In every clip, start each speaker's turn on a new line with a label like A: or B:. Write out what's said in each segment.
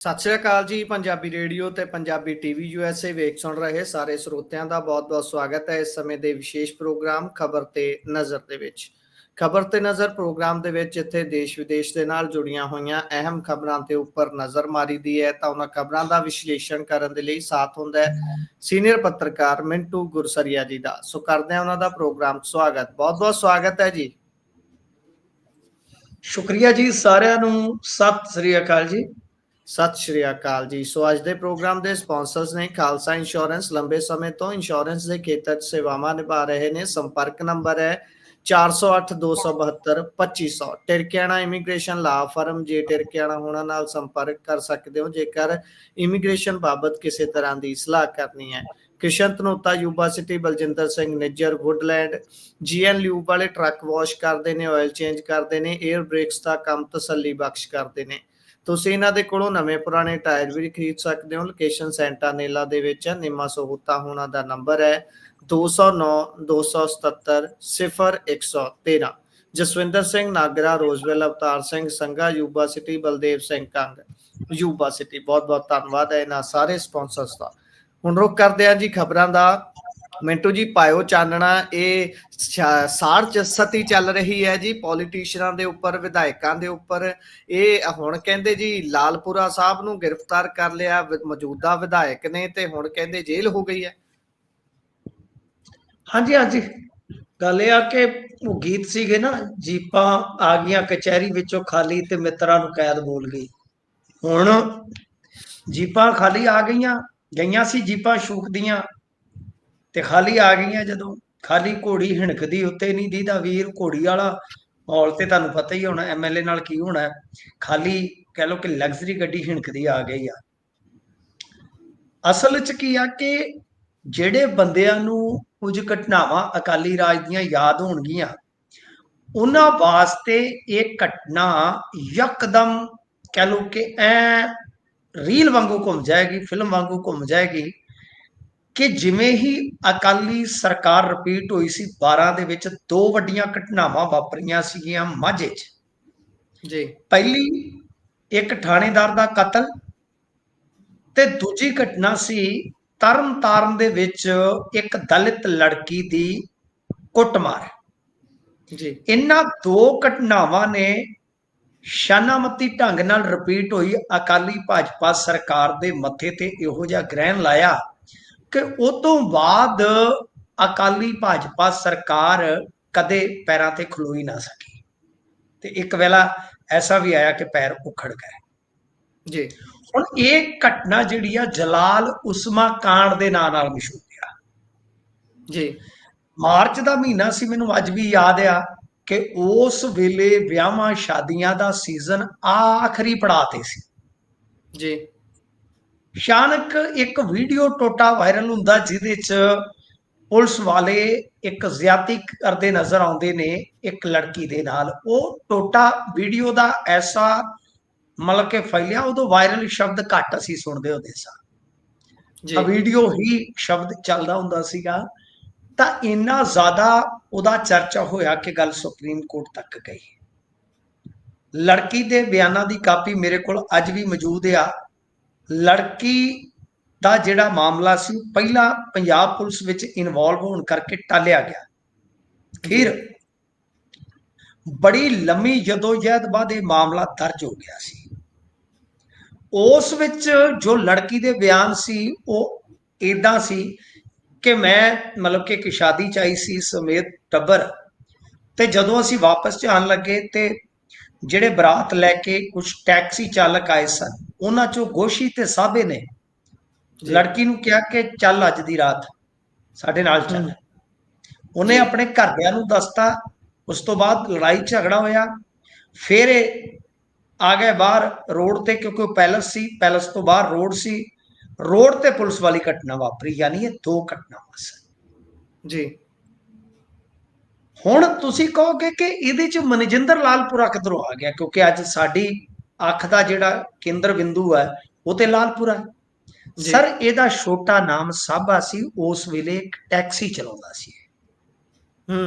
A: ਸਤਿ ਸ਼੍ਰੀ ਅਕਾਲ ਜੀ। ਪੰਜਾਬੀ ਰੇਡੀਓ ਤੇ ਪੰਜਾਬੀ ਟੀਵੀ USA ਵੇਖ ਸੁਣ ਰਹੇ ਸਾਰੇ ਸਰੋਤਿਆਂ ਦਾ ਬਹੁਤ-ਬਹੁਤ ਸਵਾਗਤ ਹੈ ਇਸ ਸਮੇਂ ਦੇ ਵਿਸ਼ੇਸ਼ ਪ੍ਰੋਗਰਾਮ ਖਬਰ ਤੇ ਨਜ਼ਰ ਦੇ ਵਿੱਚ। ਖਬਰ ਤੇ ਨਜ਼ਰ ਪ੍ਰੋਗਰਾਮ ਦੇ ਵਿੱਚ ਇੱਥੇ ਦੇਸ਼ ਵਿਦੇਸ਼ ਦੇ ਨਾਲ ਜੁੜੀਆਂ ਹੋਈਆਂ ਅਹਿਮ ਖਬਰਾਂ ਦੇ ਉੱਪਰ ਨਜ਼ਰ ਮਾਰੀਦੀ ਹੈ ਤਾਂ ਉਹਨਾਂ ਖਬਰਾਂ ਦਾ ਵਿਸ਼ਲੇਸ਼ਣ ਕਰਨ ਦੇ ਲਈ ਸਾਥ ਹੁੰਦਾ ਹੈ ਸੀਨੀਅਰ ਪੱਤਰਕਾਰ ਮਿੰਟੂ ਗੁਰਸਰੀਆ ਜੀ ਦਾ। ਸੋ ਕਰਦੇ ਹਾਂ ਉਹਨਾਂ ਦਾ ਪ੍ਰੋਗਰਾਮ ਸਵਾਗਤ। ਬਹੁਤ-ਬਹੁਤ ਸਵਾਗਤ ਹੈ ਜੀ।
B: ਸ਼ੁਕਰੀਆ ਜੀ ਸਾਰਿਆਂ ਨੂੰ। ਸਤਿ ਸ੍ਰੀ ਅਕਾਲ ਜੀ।
A: ਸਤਿ ਸ਼੍ਰੀ ਅਕਾਲ ਜੀ। ਸੋ ਅੱਜ ਦੇ ਪ੍ਰੋਗਰਾਮ ਦੇ ਸਪਾਂਸਰਸ ਨੇ ਖਾਲਸਾ ਇੰਸ਼ੋਰੈਂਸ। ਲੰਬੇ ਸਮੇਂ ਤੋਂ ਇੰਸ਼ੋਰੈਂਸ ਦੇ ਖੇਤਰ 'ਚ ਸੇਵਾਵਾਂ ਨਿਭਾ ਰਹੇ ਨੇ। ਸੰਪਰਕ ਨੰਬਰ ਹੈ 4082722500। ਟਿਰਕਿਆਣਾ ਇਮੀਗ੍ਰੇਸ਼ਨ ਲਾ ਫਰਮ। ਜੇ ਟਿਰਕਿਆਣਾ ਹੋਣਾ ਨਾਲ ਸੰਪਰਕ ਕਰ ਸਕਦੇ ਹੋ ਜੇਕਰ ਇਮੀਗ੍ਰੇਸ਼ਨ ਬਾਬਤ ਕਿਸੇ ਤਰ੍ਹਾਂ ਦੀ ਸਲਾਹ ਕਰਨੀ ਹੈ। Krishan Dhanota Yuba City. Baljinder Singh Nijjar Woodland. GN lube ਵਾਲੇ ਟਰੱਕ ਵਾਸ਼ ਕਰਦੇ ਨੇ, ਆਇਲ ਚੇਂਜ ਕਰਦੇ ਨੇ, 에ਅਰ ਬ੍ਰੇਕਸ ਦਾ ਕੰਮ ਤਸੱਲੀ ਬਖਸ਼ ਕਰਦੇ ਨੇ। ਤੁਸੀਂ ਇਹਨਾਂ ਦੇ ਕੋਲੋਂ ਨਵੇਂ ਪੁਰਾਣੇ ਟਾਇਰ ਵੀ ਖਰੀਦ ਸਕਦੇ ਹੋ। ਲੋਕੇਸ਼ਨ ਸੈਂਟਾਨੇਲਾ ਦੇ ਵਿੱਚ ਹੈ। ਨਿੰਮਾ ਸਹੂਲਤਾਂ ਹੋਣਾ ਦਾ ਨੰਬਰ ਹੈ 209-277-0113। Jaswinder Singh Nagra Roseville. Avtar Singh Sangha Yuba City. Baldev Singh Kang Yuba City. ਬਹੁਤ ਬਹੁਤ ਧੰਨਵਾਦ ਹੈ ਇਹਨਾਂ ਸਾਰੇ ਸਪਾਂਸਰਸ ਦਾ। ਹੁਣ ਰੁਕ ਕਰਦੇ ਹਾਂ ਜੀ ਖਬਰਾਂ ਦਾ। ਮਿੰਟੂ ਜੀ ਪਾਇਓ ਚਾਨਣਾ। ਇਹ ਸਾੜ ਸਤੀ ਚੱਲ ਰਹੀ ਹੈ ਜੀ ਪੋਲੀਟੀਸ਼ੀਅਨਾਂ ਦੇ ਉੱਪਰ, ਵਿਧਾਇਕਾਂ ਦੇ ਉੱਪਰ। ਇਹ ਹੁਣ ਕਹਿੰਦੇ ਜੀ ਲਾਲਪੁਰਾ ਸਾਹਿਬ ਨੂੰ ਗ੍ਰਿਫਤਾਰ ਕਰ ਲਿਆ ਮੌਜੂਦਾ ਵਿਧਾਇਕ ਨੇ ਤੇ ਹੁਣ ਕਹਿੰਦੇ ਜੇਲ੍ਹ ਹੋ ਗਈ ਹੈ।
B: ਹਾਂਜੀ ਹਾਂਜੀ, ਗੱਲ ਇਹ ਆ ਕਿ ਉਹ ਗੀਤ ਸੀਗੇ ਨਾ, ਜੀਪਾਂ ਆ ਗਈਆਂ ਕਚਹਿਰੀ ਵਿੱਚੋਂ ਖਾਲੀ ਤੇ ਮਿੱਤਰਾਂ ਨੂੰ ਕੈਦ ਬੋਲ ਗਈ। ਹੁਣ ਜੀਪਾਂ ਖਾਲੀ ਆ ਗਈਆਂ ਸੀ ਜੀਪਾਂ ਸ਼ੂਕ ਦੀਆਂ ਤੇ ਖਾਲੀ ਆ ਗਈਆਂ। ਜਦੋਂ ਖਾਲੀ ਘੋੜੀ ਹਿਣਕਦੀ ਉੱਤੇ ਨਹੀਂ ਦੀਦਾ ਵੀਰ। ਘੋੜੀ ਵਾਲਾ ਮਾਹੌਲ ਤੇ ਤੁਹਾਨੂੰ ਪਤਾ ਹੀ ਹੋਣਾ MLA ਨਾਲ ਕੀ ਹੋਣਾ। ਖਾਲੀ ਕਹਿ ਲਓ ਕਿ ਲਗਜ਼ਰੀ ਗੱਡੀ ਹਿਣਕਦੀ ਆ ਗਈ ਆ। ਅਸਲ 'ਚ ਕੀ ਆ ਕਿ ਜਿਹੜੇ ਬੰਦਿਆਂ ਨੂੰ ਕੁਝ ਘਟਨਾਵਾਂ ਅਕਾਲੀ ਰਾਜ ਦੀਆਂ ਯਾਦ ਹੋਣਗੀਆਂ, ਉਹਨਾਂ ਵਾਸਤੇ ਇਹ ਘਟਨਾ ਯਕਦਮ ਕਹਿ ਲਓ ਕਿ ਰੀਲ ਵਾਂਗੂ ਘੁੰਮ ਜਾਏਗੀ, ਫਿਲਮ ਵਾਂਗੂ ਘੁੰਮ ਜਾਏਗੀ ਕਿ ਜਿਵੇਂ ਹੀ ਅਕਾਲੀ ਸਰਕਾਰ ਰਿਪੀਟ ਹੋਈ ਸੀ 12 ਦੇ ਵਿੱਚ ਦੋ ਵੱਡੀਆਂ ਘਟਨਾਵਾਂ ਵਾਪਰੀਆਂ ਸੀਗੀਆਂ ਮਾਝੇ 'ਚ
A: ਜੀ।
B: ਪਹਿਲੀ ਇੱਕ ਥਾਣੇਦਾਰ ਦਾ ਕਤਲ ਤੇ ਦੂਜੀ ਘਟਨਾ ਸੀ ਤਰਨ ਤਾਰਨ ਦੇ ਵਿੱਚ ਇੱਕ ਦਲਿਤ ਲੜਕੀ ਦੀ ਕੁੱਟਮਾਰ।
A: ਜੀ
B: ਇਹਨਾਂ ਦੋ ਘਟਨਾਵਾਂ ਨੇ ਸ਼ਾਨਾਮਤੀ ਢੰਗ ਨਾਲ ਰਿਪੀਟ ਹੋਈ ਅਕਾਲੀ ਭਾਜਪਾ ਸਰਕਾਰ ਦੇ ਮੱਥੇ ਤੇ ਇਹੋ ਜਿਹਾ ਗ੍ਰਹਿਣ ਲਾਇਆ ਕਿ ਉਹ ਤੋਂ ਬਾਅਦ ਅਕਾਲੀ ਭਾਜਪਾ ਸਰਕਾਰ ਕਦੇ ਪੈਰਾਂ ਤੇ ਖਲੋਈ ਨਾ ਸਕੀ ਤੇ ਇੱਕ ਵੇਲਾ ਐਸਾ ਵੀ ਆਇਆ ਕਿ ਪੈਰ ਉਖੜ ਗਏ
A: ਜੀ।
B: ਹੁਣ ਇਹ ਘਟਨਾ ਜਿਹੜੀ ਆ ਜਲਾਲ ਉਸਮਾ ਕਾਂਡ ਦੇ ਨਾਂ ਨਾਲ ਮਸ਼ਹੂਰ ਆ
A: ਜੀ।
B: ਮਾਰਚ ਦਾ ਮਹੀਨਾ ਸੀ। ਮੈਨੂੰ ਅੱਜ ਵੀ ਯਾਦ ਆ ਕਿ ਉਸ ਵੇਲੇ ਵਿਆਹਾਂ ਸ਼ਾਦੀਆਂ ਦਾ ਸੀਜ਼ਨ ਆਖਰੀ ਪੜਾਅ ਤੇ ਸੀ
A: ਜੀ।
B: ਅਚਾਨਕ ਇੱਕ ਵੀਡੀਓ ਟੋਟਾ ਵਾਇਰਲ ਹੁੰਦਾ ਜਿਹਦੇ 'ਚ ਪੁਲਿਸ ਵਾਲੇ ਇੱਕ ਜ਼ਿਆਦਤੀ ਕਰਦੇ ਨਜ਼ਰ ਆਉਂਦੇ ਨੇ ਇੱਕ ਲੜਕੀ ਦੇ ਨਾਲ। ਉਹ ਟੋਟਾ ਵੀਡੀਓ ਦਾ ਐਸਾ ਮਤਲਬ ਕਿ ਫੈਲਿਆ, ਉਦੋਂ ਵਾਇਰਲ ਸ਼ਬਦ ਘੱਟ ਅਸੀਂ ਸੁਣਦੇ ਹੁੰਦੇ ਸਾਂ। ਵੀਡੀਓ ਹੀ ਸ਼ਬਦ ਚੱਲਦਾ ਹੁੰਦਾ ਸੀਗਾ ਤਾਂ ਇੰਨਾ ਜ਼ਿਆਦਾ ਉਹਦਾ ਚਰਚਾ ਹੋਇਆ ਕਿ ਗੱਲ ਸੁਪਰੀਮ ਕੋਰਟ ਤੱਕ ਗਈ। ਲੜਕੀ ਦੇ ਬਿਆਨਾਂ ਦੀ ਕਾਪੀ ਮੇਰੇ ਕੋਲ ਅੱਜ ਵੀ ਮੌਜੂਦ ਆ। ਲੜਕੀ ਦਾ ਜਿਹੜਾ ਮਾਮਲਾ ਸੀ ਪਹਿਲਾਂ ਪੰਜਾਬ ਪੁਲਿਸ ਵਿੱਚ ਇਨਵੋਲਵ ਹੋਣ ਕਰਕੇ ਟਾਲਿਆ ਗਿਆ। ਫਿਰ ਬੜੀ ਲੰਮੀ ਜਦੋਜਹਿਦ ਬਾਅਦ ਇਹ ਮਾਮਲਾ ਦਰਜ ਹੋ ਗਿਆ ਸੀ। ਉਸ ਵਿੱਚ ਜੋ ਲੜਕੀ ਦੇ ਬਿਆਨ ਸੀ ਉਹ ਇਦਾਂ ਸੀ ਕਿ ਮੈਂ ਮਤਲਬ ਕਿ ਇੱਕ ਸ਼ਾਦੀ 'ਚ ਆਈ ਸੀ ਸਮੇਤ ਟੱਬਰ, ਤੇ ਜਦੋਂ ਅਸੀਂ ਵਾਪਸ ਜਾਣ ਲੱਗੇ ਤੇ ਜਿਹੜੇ ਬਰਾਤ ਲੈ ਕੇ ਕੁਝ ਟੈਕਸੀ ਚਾਲਕ ਆਏ ਸਨ, ਉਹਨਾਂ 'ਚੋਂ ਗੋਸ਼ੀ ਤੇ ਸਾਬੇ ਨੇ ਲੜਕੀ ਨੂੰ ਕਿਹਾ ਕਿ ਚੱਲ ਅੱਜ ਦੀ ਰਾਤ ਸਾਡੇ ਨਾਲ ਚੱਲ। ਉਹਨੇ ਆਪਣੇ ਘਰਦਿਆਂ ਨੂੰ ਦੱਸਤਾ। ਉਸ ਤੋਂ ਬਾਅਦ ਲੜਾਈ ਝਗੜਾ ਹੋਇਆ। ਫਿਰ ਇਹ ਆ ਗਏ ਬਾਹਰ ਰੋਡ ਤੇ, ਕਿਉਂਕਿ ਉਹ ਪੈਲਸ ਸੀ, ਪੈਲਸ ਤੋਂ ਬਾਹਰ ਰੋਡ ਸੀ। ਰੋਡ ਤੇ ਪੁਲਿਸ ਵਾਲੀ ਘਟਨਾ ਵਾਪਰੀ, ਯਾਨੀ ਇਹ ਦੋ ਘਟਨਾਵਾਂ ਸਨ
A: ਜੀ।
B: ਹੁਣ ਤੁਸੀਂ ਕਹੋਗੇ ਕਿ ਇਹਦੇ 'ਚ ਮਨਜਿੰਦਰ ਲਾਲਪੁਰਾ ਕਿੱਧਰੋਂ ਆ ਗਿਆ, ਕਿਉਂਕਿ ਅੱਜ ਸਾਡੀ ਅੱਖ ਦਾ ਜਿਹੜਾ ਕੇਂਦਰ ਬਿੰਦੂ ਹੈ ਉਹ ਤੇ ਲਾਲਪੁਰਾ ਹੈ। ਸਰ ਇਹਦਾ ਛੋਟਾ ਨਾਮ ਸਾਬਾ ਸੀ। ਉਸ ਵੇਲੇ ਇੱਕ ਟੈਕਸੀ ਚਲਾਉਂਦਾ ਸੀ।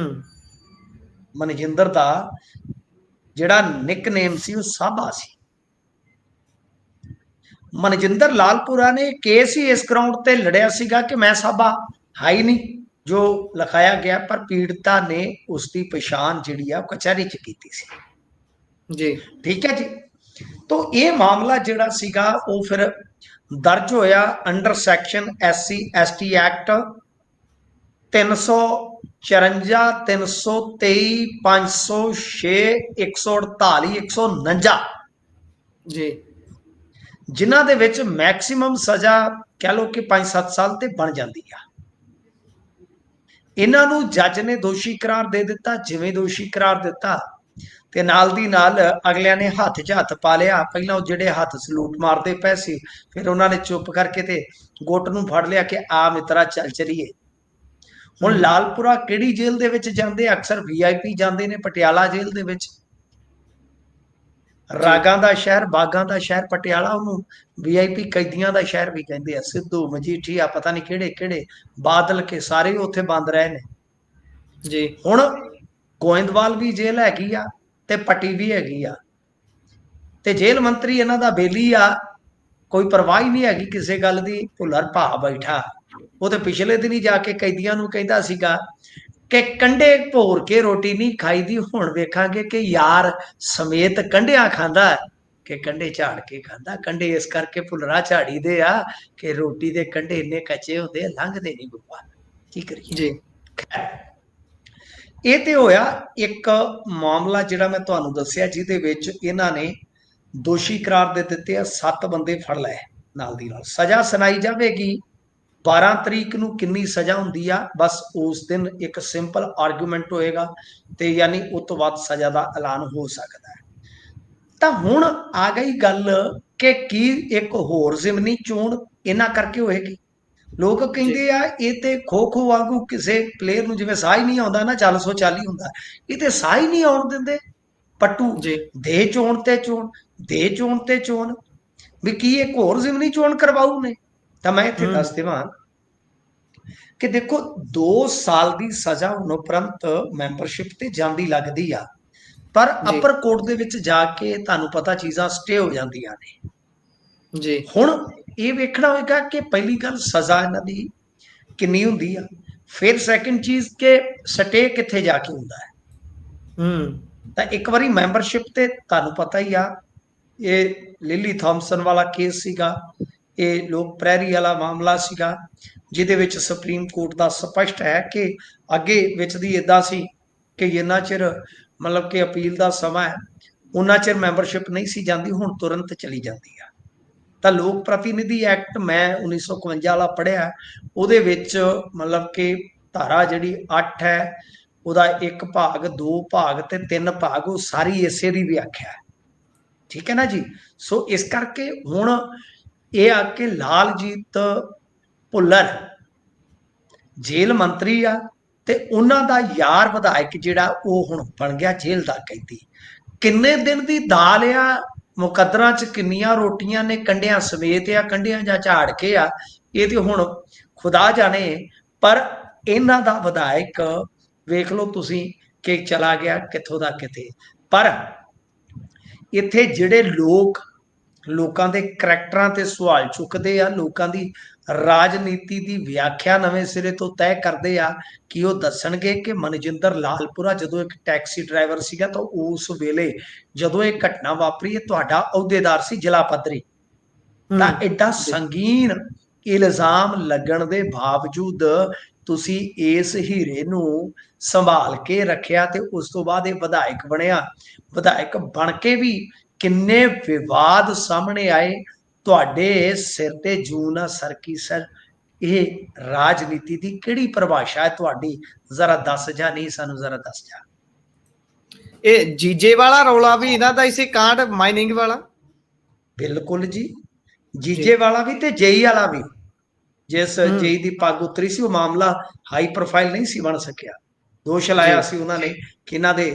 B: ਮਨਜਿੰਦਰ ਦਾ ਜਿਹੜਾ ਨਿਕਨੇਮ ਸੀ ਉਹ ਸਾਬਾ ਸੀ। ਮਨਜਿੰਦਰ ਲਾਲਪੁਰਾ ਨੇ ਕੇਸ ਹੀ ਇਸ ਗਰਾਊਂਡ ਤੇ ਲੜਿਆ ਸੀਗਾ ਕਿ ਮੈਂ ਸਾਬਾ ਹੈ ਹੀ ਨਹੀਂ ਜੋ ਲਿਖਾਇਆ ਗਿਆ, ਪਰ ਪੀੜਤਾ ਨੇ ਉਸ ਦੀ ਪਛਾਣ ਜਿਹੜੀ ਆ ਉਹ ਕਚਹਿਰੀ 'ਚ ਕੀਤੀ ਸੀ।
A: ਜੀ
B: ਠੀਕ ਹੈ ਜੀ। ਤੋ ਇਹ ਮਾਮਲਾ ਜਿਹੜਾ ਸੀਗਾ ਉਹ ਫਿਰ ਦਰਜ ਹੋਇਆ under section SC ST act 354, 323, 506, 148, 149
A: ਜੀ
B: ਜਿਨ੍ਹਾਂ ਦੇ ਵਿੱਚ ਮੈਕਸਿਮਮ ਸਜ਼ਾ ਕਹਿ ਲਓ ਕਿ 5-7 ਸਾਲ ਤੇ ਬਣ ਜਾਂਦੀ ਆ। ਇਹਨਾਂ ਨੂੰ ਜੱਜ ਨੇ ਦੋਸ਼ੀ ਕਰਾਰ ਦੇ ਦਿੱਤਾ। ਜਿਵੇਂ ਦੋਸ਼ੀ ਕਰਾਰ ਦਿੱਤਾ ਤੇ ਨਾਲ ਦੀ ਨਾਲ ਅਗਲਿਆਂ ਨੇ ਹੱਥ 'ਚ ਹੱਥ ਪਾ ਲਿਆ। ਪਹਿਲਾਂ ਉਹ ਜਿਹੜੇ ਹੱਥ ਸਲੂਟ ਮਾਰਦੇ ਪਏ ਸੀ, ਫਿਰ ਉਹਨਾਂ ਨੇ ਚੁੱਪ ਕਰਕੇ ਤੇ ਗੁੱਟ ਨੂੰ ਫੜ ਲਿਆ ਕਿ ਆ ਮਿੱਤਰਾ ਚੱਲ ਚਲੀਏ। ਹੁਣ ਲਾਲਪੁਰਾ ਕਿਹੜੀ ਜੇਲ੍ਹ ਦੇ ਵਿੱਚ ਜਾਂਦੇ? ਅਕਸਰ VIP ਜਾਂਦੇ ਨੇ ਪਟਿਆਲਾ ਜੇਲ੍ਹ ਦੇ ਵਿੱਚ। ਰਾਗਾਂ ਦਾ ਸ਼ਹਿਰ, ਬਾਗਾਂ ਦਾ ਸ਼ਹਿਰ ਪਟਿਆਲਾ, ਉਹਨੂੰ VIP ਕੈਦੀਆਂ ਦਾ ਸ਼ਹਿਰ ਵੀ ਕਹਿੰਦੇ ਆ। ਸਿੱਧੂ, ਮਜੀਠੀਆ, ਪਤਾ ਨਹੀਂ ਕਿਹੜੇ ਕਿਹੜੇ, ਬਾਦਲ ਕੇ ਸਾਰੇ ਉੱਥੇ ਬੰਦ ਰਹੇ ਨੇ
A: ਜੀ।
B: ਹੁਣ ਗੋਇੰਦਵਾਲ ਵੀ ਜੇਲ੍ਹ ਹੈਗੀ ਆ ਤੇ ਪੱਟੀ ਵੀ ਹੈਗੀ ਆ, ਤੇ ਜੇਲ੍ਹ ਮੰਤਰੀ ਇਹਨਾਂ ਦਾ ਬੇਲੀ ਆ, ਕੋਈ ਪਰਵਾਹ ਹੀ ਨਹੀਂ ਹੈਗੀ ਕਿਸੇ ਗੱਲ ਦੀ। ਭੁੱਲਰ ਭਾ ਬੈਠਾ, ਉਹ ਤੇ ਪਿਛਲੇ ਦਿਨ ਹੀ ਜਾ ਕੇ ਕੈਦੀਆਂ ਨੂੰ ਕਹਿੰਦਾ ਸੀਗਾ ਕਿ ਕੰਡੇ ਭੋਰ ਕੇ ਰੋਟੀ ਨਹੀਂ ਖਾਈਦੀ। ਹੁਣ ਵੇਖਾਂਗੇ ਕਿ ਯਾਰ ਸਮੇਤ ਕੰਡਿਆਂ ਖਾਂਦਾ ਕਿ ਕੰਡੇ ਝਾੜ ਕੇ ਖਾਂਦਾ। ਕੰਡੇ ਇਸ ਕਰਕੇ ਭੁੱਲਰਾ ਝਾੜੀ ਦੇ ਆ ਕਿ ਰੋਟੀ ਦੇ ਕੰਡੇ ਇੰਨੇ ਕੱਚੇ ਹੁੰਦੇ, ਲੰਘਦੇ ਨਹੀਂ ਗੁੱਪਾ। ਕੀ ਕਰੀਏ
A: ਜੀ।
B: ਇਹ ਤੇ ਹੋਇਆ ਇੱਕ ਮਾਮਲਾ ਜਿਹੜਾ ਮੈਂ ਤੁਹਾਨੂੰ ਦੱਸਿਆ, ਜਿਹਦੇ ਵਿੱਚ ਇਹਨਾਂ ਨੇ ਦੋਸ਼ੀ ਕਰਾਰ ਦੇ ਦਿੱਤੇ ਆ। 7 ਬੰਦੇ ਫੜ ਲਏ। ਨਾਲ ਦੀ ਨਾਲ ਸਜ਼ਾ ਸੁਣਾਈ ਜਾਵੇਗੀ 12 ਤਰੀਕ ਨੂੰ। ਕਿੰਨੀ ਸਜ਼ਾ ਹੁੰਦੀ ਆ, ਬਸ ਉਸ ਦਿਨ ਇੱਕ ਸਿੰਪਲ ਆਰਗੂਮੈਂਟ ਹੋਏਗਾ ਤੇ ਯਾਨੀ ਉਸ ਤੋਂ ਬਾਅਦ ਸਜ਼ਾ ਦਾ ਐਲਾਨ ਹੋ ਸਕਦਾ ਹੈ। ਤਾਂ ਹੁਣ ਆ ਗਈ ਗੱਲ ਕਿ ਕੀ ਇੱਕ ਹੋਰ ਜ਼ਿਮਨੀ ਚੋਣ ਇਹਨਾਂ ਕਰਕੇ ਹੋਏਗੀ। ਲੋਕ ਕਹਿੰਦੇ ਆ ਇਹ ਤੇ ਖੋ ਖੋ ਵਾਂਗੂ ਕਿਸੇ ਪਲੇਅਰ ਨੂੰ ਜਿਵੇਂ ਸਾਹ ਹੀ ਨਹੀਂ ਆਉਂਦਾ ਨਾ, 440 ਹੁੰਦਾ, ਇਹ ਤੇ ਸਾਹ ਹੀ ਨਹੀਂ ਆਉਣ ਦਿੰਦੇ। ਪੱਟੂ ਦੇ ਚੋਣ ਤੇ ਚੋਣ, ਦੇ ਚੋਣ ਤੇ ਚੋਣ, ਵੀ ਕੀ ਇੱਕ ਹੋਰ ਜ਼ਿਮਨੀ ਚੋਣ ਕਰਵਾਊ ਨੇ? ਤਾਂ ਮੈਂ ਇੱਥੇ ਦੱਸ ਦੇਵਾਂ ਕਿ ਦੇਖੋ 2 ਸਾਲ ਦੀ ਸਜ਼ਾ ਹੋਣ ਉਪਰੰਤ ਮੈਂਬਰਸ਼ਿਪ ਤੇ ਜਾਂਦੀ ਲੱਗਦੀ ਆ, ਪਰ ਅਪਰ ਕੋਰਟ ਦੇ ਵਿੱਚ ਜਾ ਕੇ ਤੁਹਾਨੂੰ ਪਤਾ ਚੀਜ਼ਾਂ ਸਟੇ ਹੋ ਜਾਂਦੀਆਂ ਨੇ।
A: ਜੀ
B: ਹੁਣ ਇਹ ਵੇਖਣਾ ਹੋਏਗਾ ਕਿ ਪਹਿਲੀ ਗੱਲ ਸਜ਼ਾ ਇਹਨਾਂ ਦੀ ਕਿੰਨੀ ਹੁੰਦੀ ਆ, ਫਿਰ ਸੈਕੰਡ ਚੀਜ਼ ਕਿ ਸਟੇ ਕਿੱਥੇ ਜਾ ਕੇ ਹੁੰਦਾ ਹੈ। ਤਾਂ ਇੱਕ ਵਾਰੀ ਮੈਂਬਰਸ਼ਿਪ ਤੇ ਤੁਹਾਨੂੰ ਪਤਾ ਹੀ ਆ, ਇਹ ਲਿਲੀ ਥਾਮਸਨ ਵਾਲਾ ਕੇਸ ਸੀਗਾ, ਇਹ ਲੋਕ ਪ੍ਰੈਰੀ ਵਾਲਾ ਮਾਮਲਾ ਸੀਗਾ, ਜਿਹਦੇ ਵਿੱਚ ਸੁਪਰੀਮ ਕੋਰਟ ਦਾ ਸਪਸ਼ਟ ਹੈ ਕਿ ਅੱਗੇ ਵਿੱਚ ਦੀ ਇਦਾਂ ਸੀ ਕਿ ਜਿੰਨਾ ਚਿਰ ਮਤਲਬ ਕਿ ਅਪੀਲ ਦਾ ਸਮਾਂ ਹੈ ਉਹਨਾਂ ਚਿਰ ਮੈਂਬਰਸ਼ਿਪ ਨਹੀਂ ਸੀ ਜਾਂਦੀ, ਹੁਣ ਤੁਰੰਤ ਚਲੀ ਜਾਂਦੀ ਆ। ਤਾਂ ਲੋਕ ਪ੍ਰਤੀਨਿਧੀ ਐਕਟ ਮੈਂ 1951 ਵਾਲਾ ਪੜ੍ਹਿਆ, ਉਹਦੇ ਵਿੱਚ ਮਤਲਬ ਕਿ ਧਾਰਾ ਜਿਹੜੀ 8 ਹੈ ਉਹਦਾ 1 ਭਾਗ 2 ਭਾਗ ਤੇ 3 ਭਾਗ, ਉਹ ਸਾਰੀ ਇਸੇ ਦੀ ਵਿਆਖਿਆ ਹੈ। ਠੀਕ ਹੈ ਨਾ ਜੀ। ਸੋ ਇਸ ਕਰਕੇ ਹੁਣ ਇਹ ਆ ਕਿ ਲਾਲਜੀਤ ਭੁੱਲਰ ਜੇਲ੍ਹ ਮੰਤਰੀ ਆ ਤੇ ਉਹਨਾਂ ਦਾ ਯਾਰ ਵਿਧਾਇਕ ਜਿਹੜਾ ਉਹ ਹੁਣ ਬਣ ਗਿਆ ਜੇਲ੍ਹ ਦਾ ਕੈਦੀ। ਕਿੰਨੇ ਦਿਨ ਦੀ ਦਾਲ ਆ, ਮੁਕੱਦਰਾਂ 'ਚ ਕਿੰਨੀਆਂ ਰੋਟੀਆਂ ਨੇ, ਕੰਡਿਆਂ ਸਮੇਤ ਆ, ਕੰਡਿਆਂ ਜਾਂ ਝਾੜ ਕੇ ਆ, ਇਹ ਤੇ ਹੁਣ ਖੁਦਾ ਜਾਣੇ। ਪਰ ਇਹਨਾਂ ਦਾ ਵਿਧਾਇਕ ਵੇਖ ਲਓ ਤੁਸੀਂ ਕਿ ਚਲਾ ਗਿਆ ਕਿੱਥੋਂ ਦਾ ਕਿਤੇ। ਪਰ ਇੱਥੇ ਜਿਹੜੇ ਲੋਕਾਂ ਦੇ ਕਰੈਕਟਰਾਂ ਤੇ ਸਵਾਲ ਚੁੱਕਦੇ ਆ, ਲੋਕਾਂ ਦੀ ਰਾਜਨੀਤੀ ਦੀ ਵਿਆਖਿਆ ਨਵੇਂ ਸਿਰੇ ਤੋਂ ਤੈਅ ਕਰਦੇ ਆ ਕਿ ਉਹ ਦੱਸਣਗੇ ਕਿ ਮਨਜਿੰਦਰ ਲਾਲਪੁਰਾ ਜਦੋਂ ਇੱਕ ਟੈਕਸੀ ਡਰਾਈਵਰ ਸੀਗਾ ਤਾਂ ਉਸ ਵੇਲੇ ਜਦੋਂ ਇਹ ਘਟਨਾ ਵਾਪਰੀ, ਇਹ ਤੁਹਾਡਾ ਅਹੁਦੇਦਾਰ ਸੀ ਜ਼ਿਲ੍ਹਾ ਪੱਧਰੀ। ਤਾਂ ਐਡਾ ਸੰਗੀਨ ਇਲਜ਼ਾਮ ਲੱਗਣ ਦੇ ਬਾਵਜੂਦ ਤੁਸੀਂ ਇਸ ਹੀਰੇ ਨੂੰ ਸੰਭਾਲ ਕੇ ਰੱਖਿਆ ਤੇ ਉਸ ਤੋਂ ਬਾਅਦ ਇਹ ਵਿਧਾਇਕ ਬਣਿਆ। ਵਿਧਾਇਕ ਬਣ ਕੇ ਵੀ ਕਿੰਨੇ ਵਿਵਾਦ ਸਾਹਮਣੇ ਆਏ। ਤੁਹਾਡੇ ਸਿਰ ਤੇ ਜੂ ਨਾ ਸਰਕੀ ਸਰ। ਇਹ ਰਾਜਨੀਤੀ ਦੀ ਕਿਹੜੀ ਪਰਿਭਾਸ਼ਾ ਹੈ ਤੁਹਾਡੀ? ਜ਼ਰਾ ਦੱਸ ਜਾ। ਨਹੀਂ ਸਾਨੂੰ ਜ਼ਰਾ ਦੱਸ ਜਾ।
A: ਇਹ ਜੀਜੇ ਵਾਲਾ ਰੌਲਾ ਵੀ ਇਹਨਾਂ ਦਾ ਹੀ ਸੀ, ਕਾਂਡ ਮਾਈਨਿੰਗ ਵਾਲਾ।
B: ਬਿਲਕੁਲ ਜੀ, ਜੀਜੇ ਵਾਲਾ ਵੀ ਤੇ ਜੇਈ ਵਾਲਾ ਵੀ। ਜਿਸ ਜੇਈ ਦੀ ਪੱਗ ਉਤਰੀ ਸੀ ਉਹ ਮਾਮਲਾ ਹਾਈ ਪ੍ਰੋਫਾਈਲ ਨਹੀਂ ਸੀ ਬਣ ਸਕਿਆ। ਦੋਸ਼ ਲਾਇਆ ਸੀ ਉਹਨਾਂ ਨੇ ਕਿ ਇਹਨਾਂ ਦੇ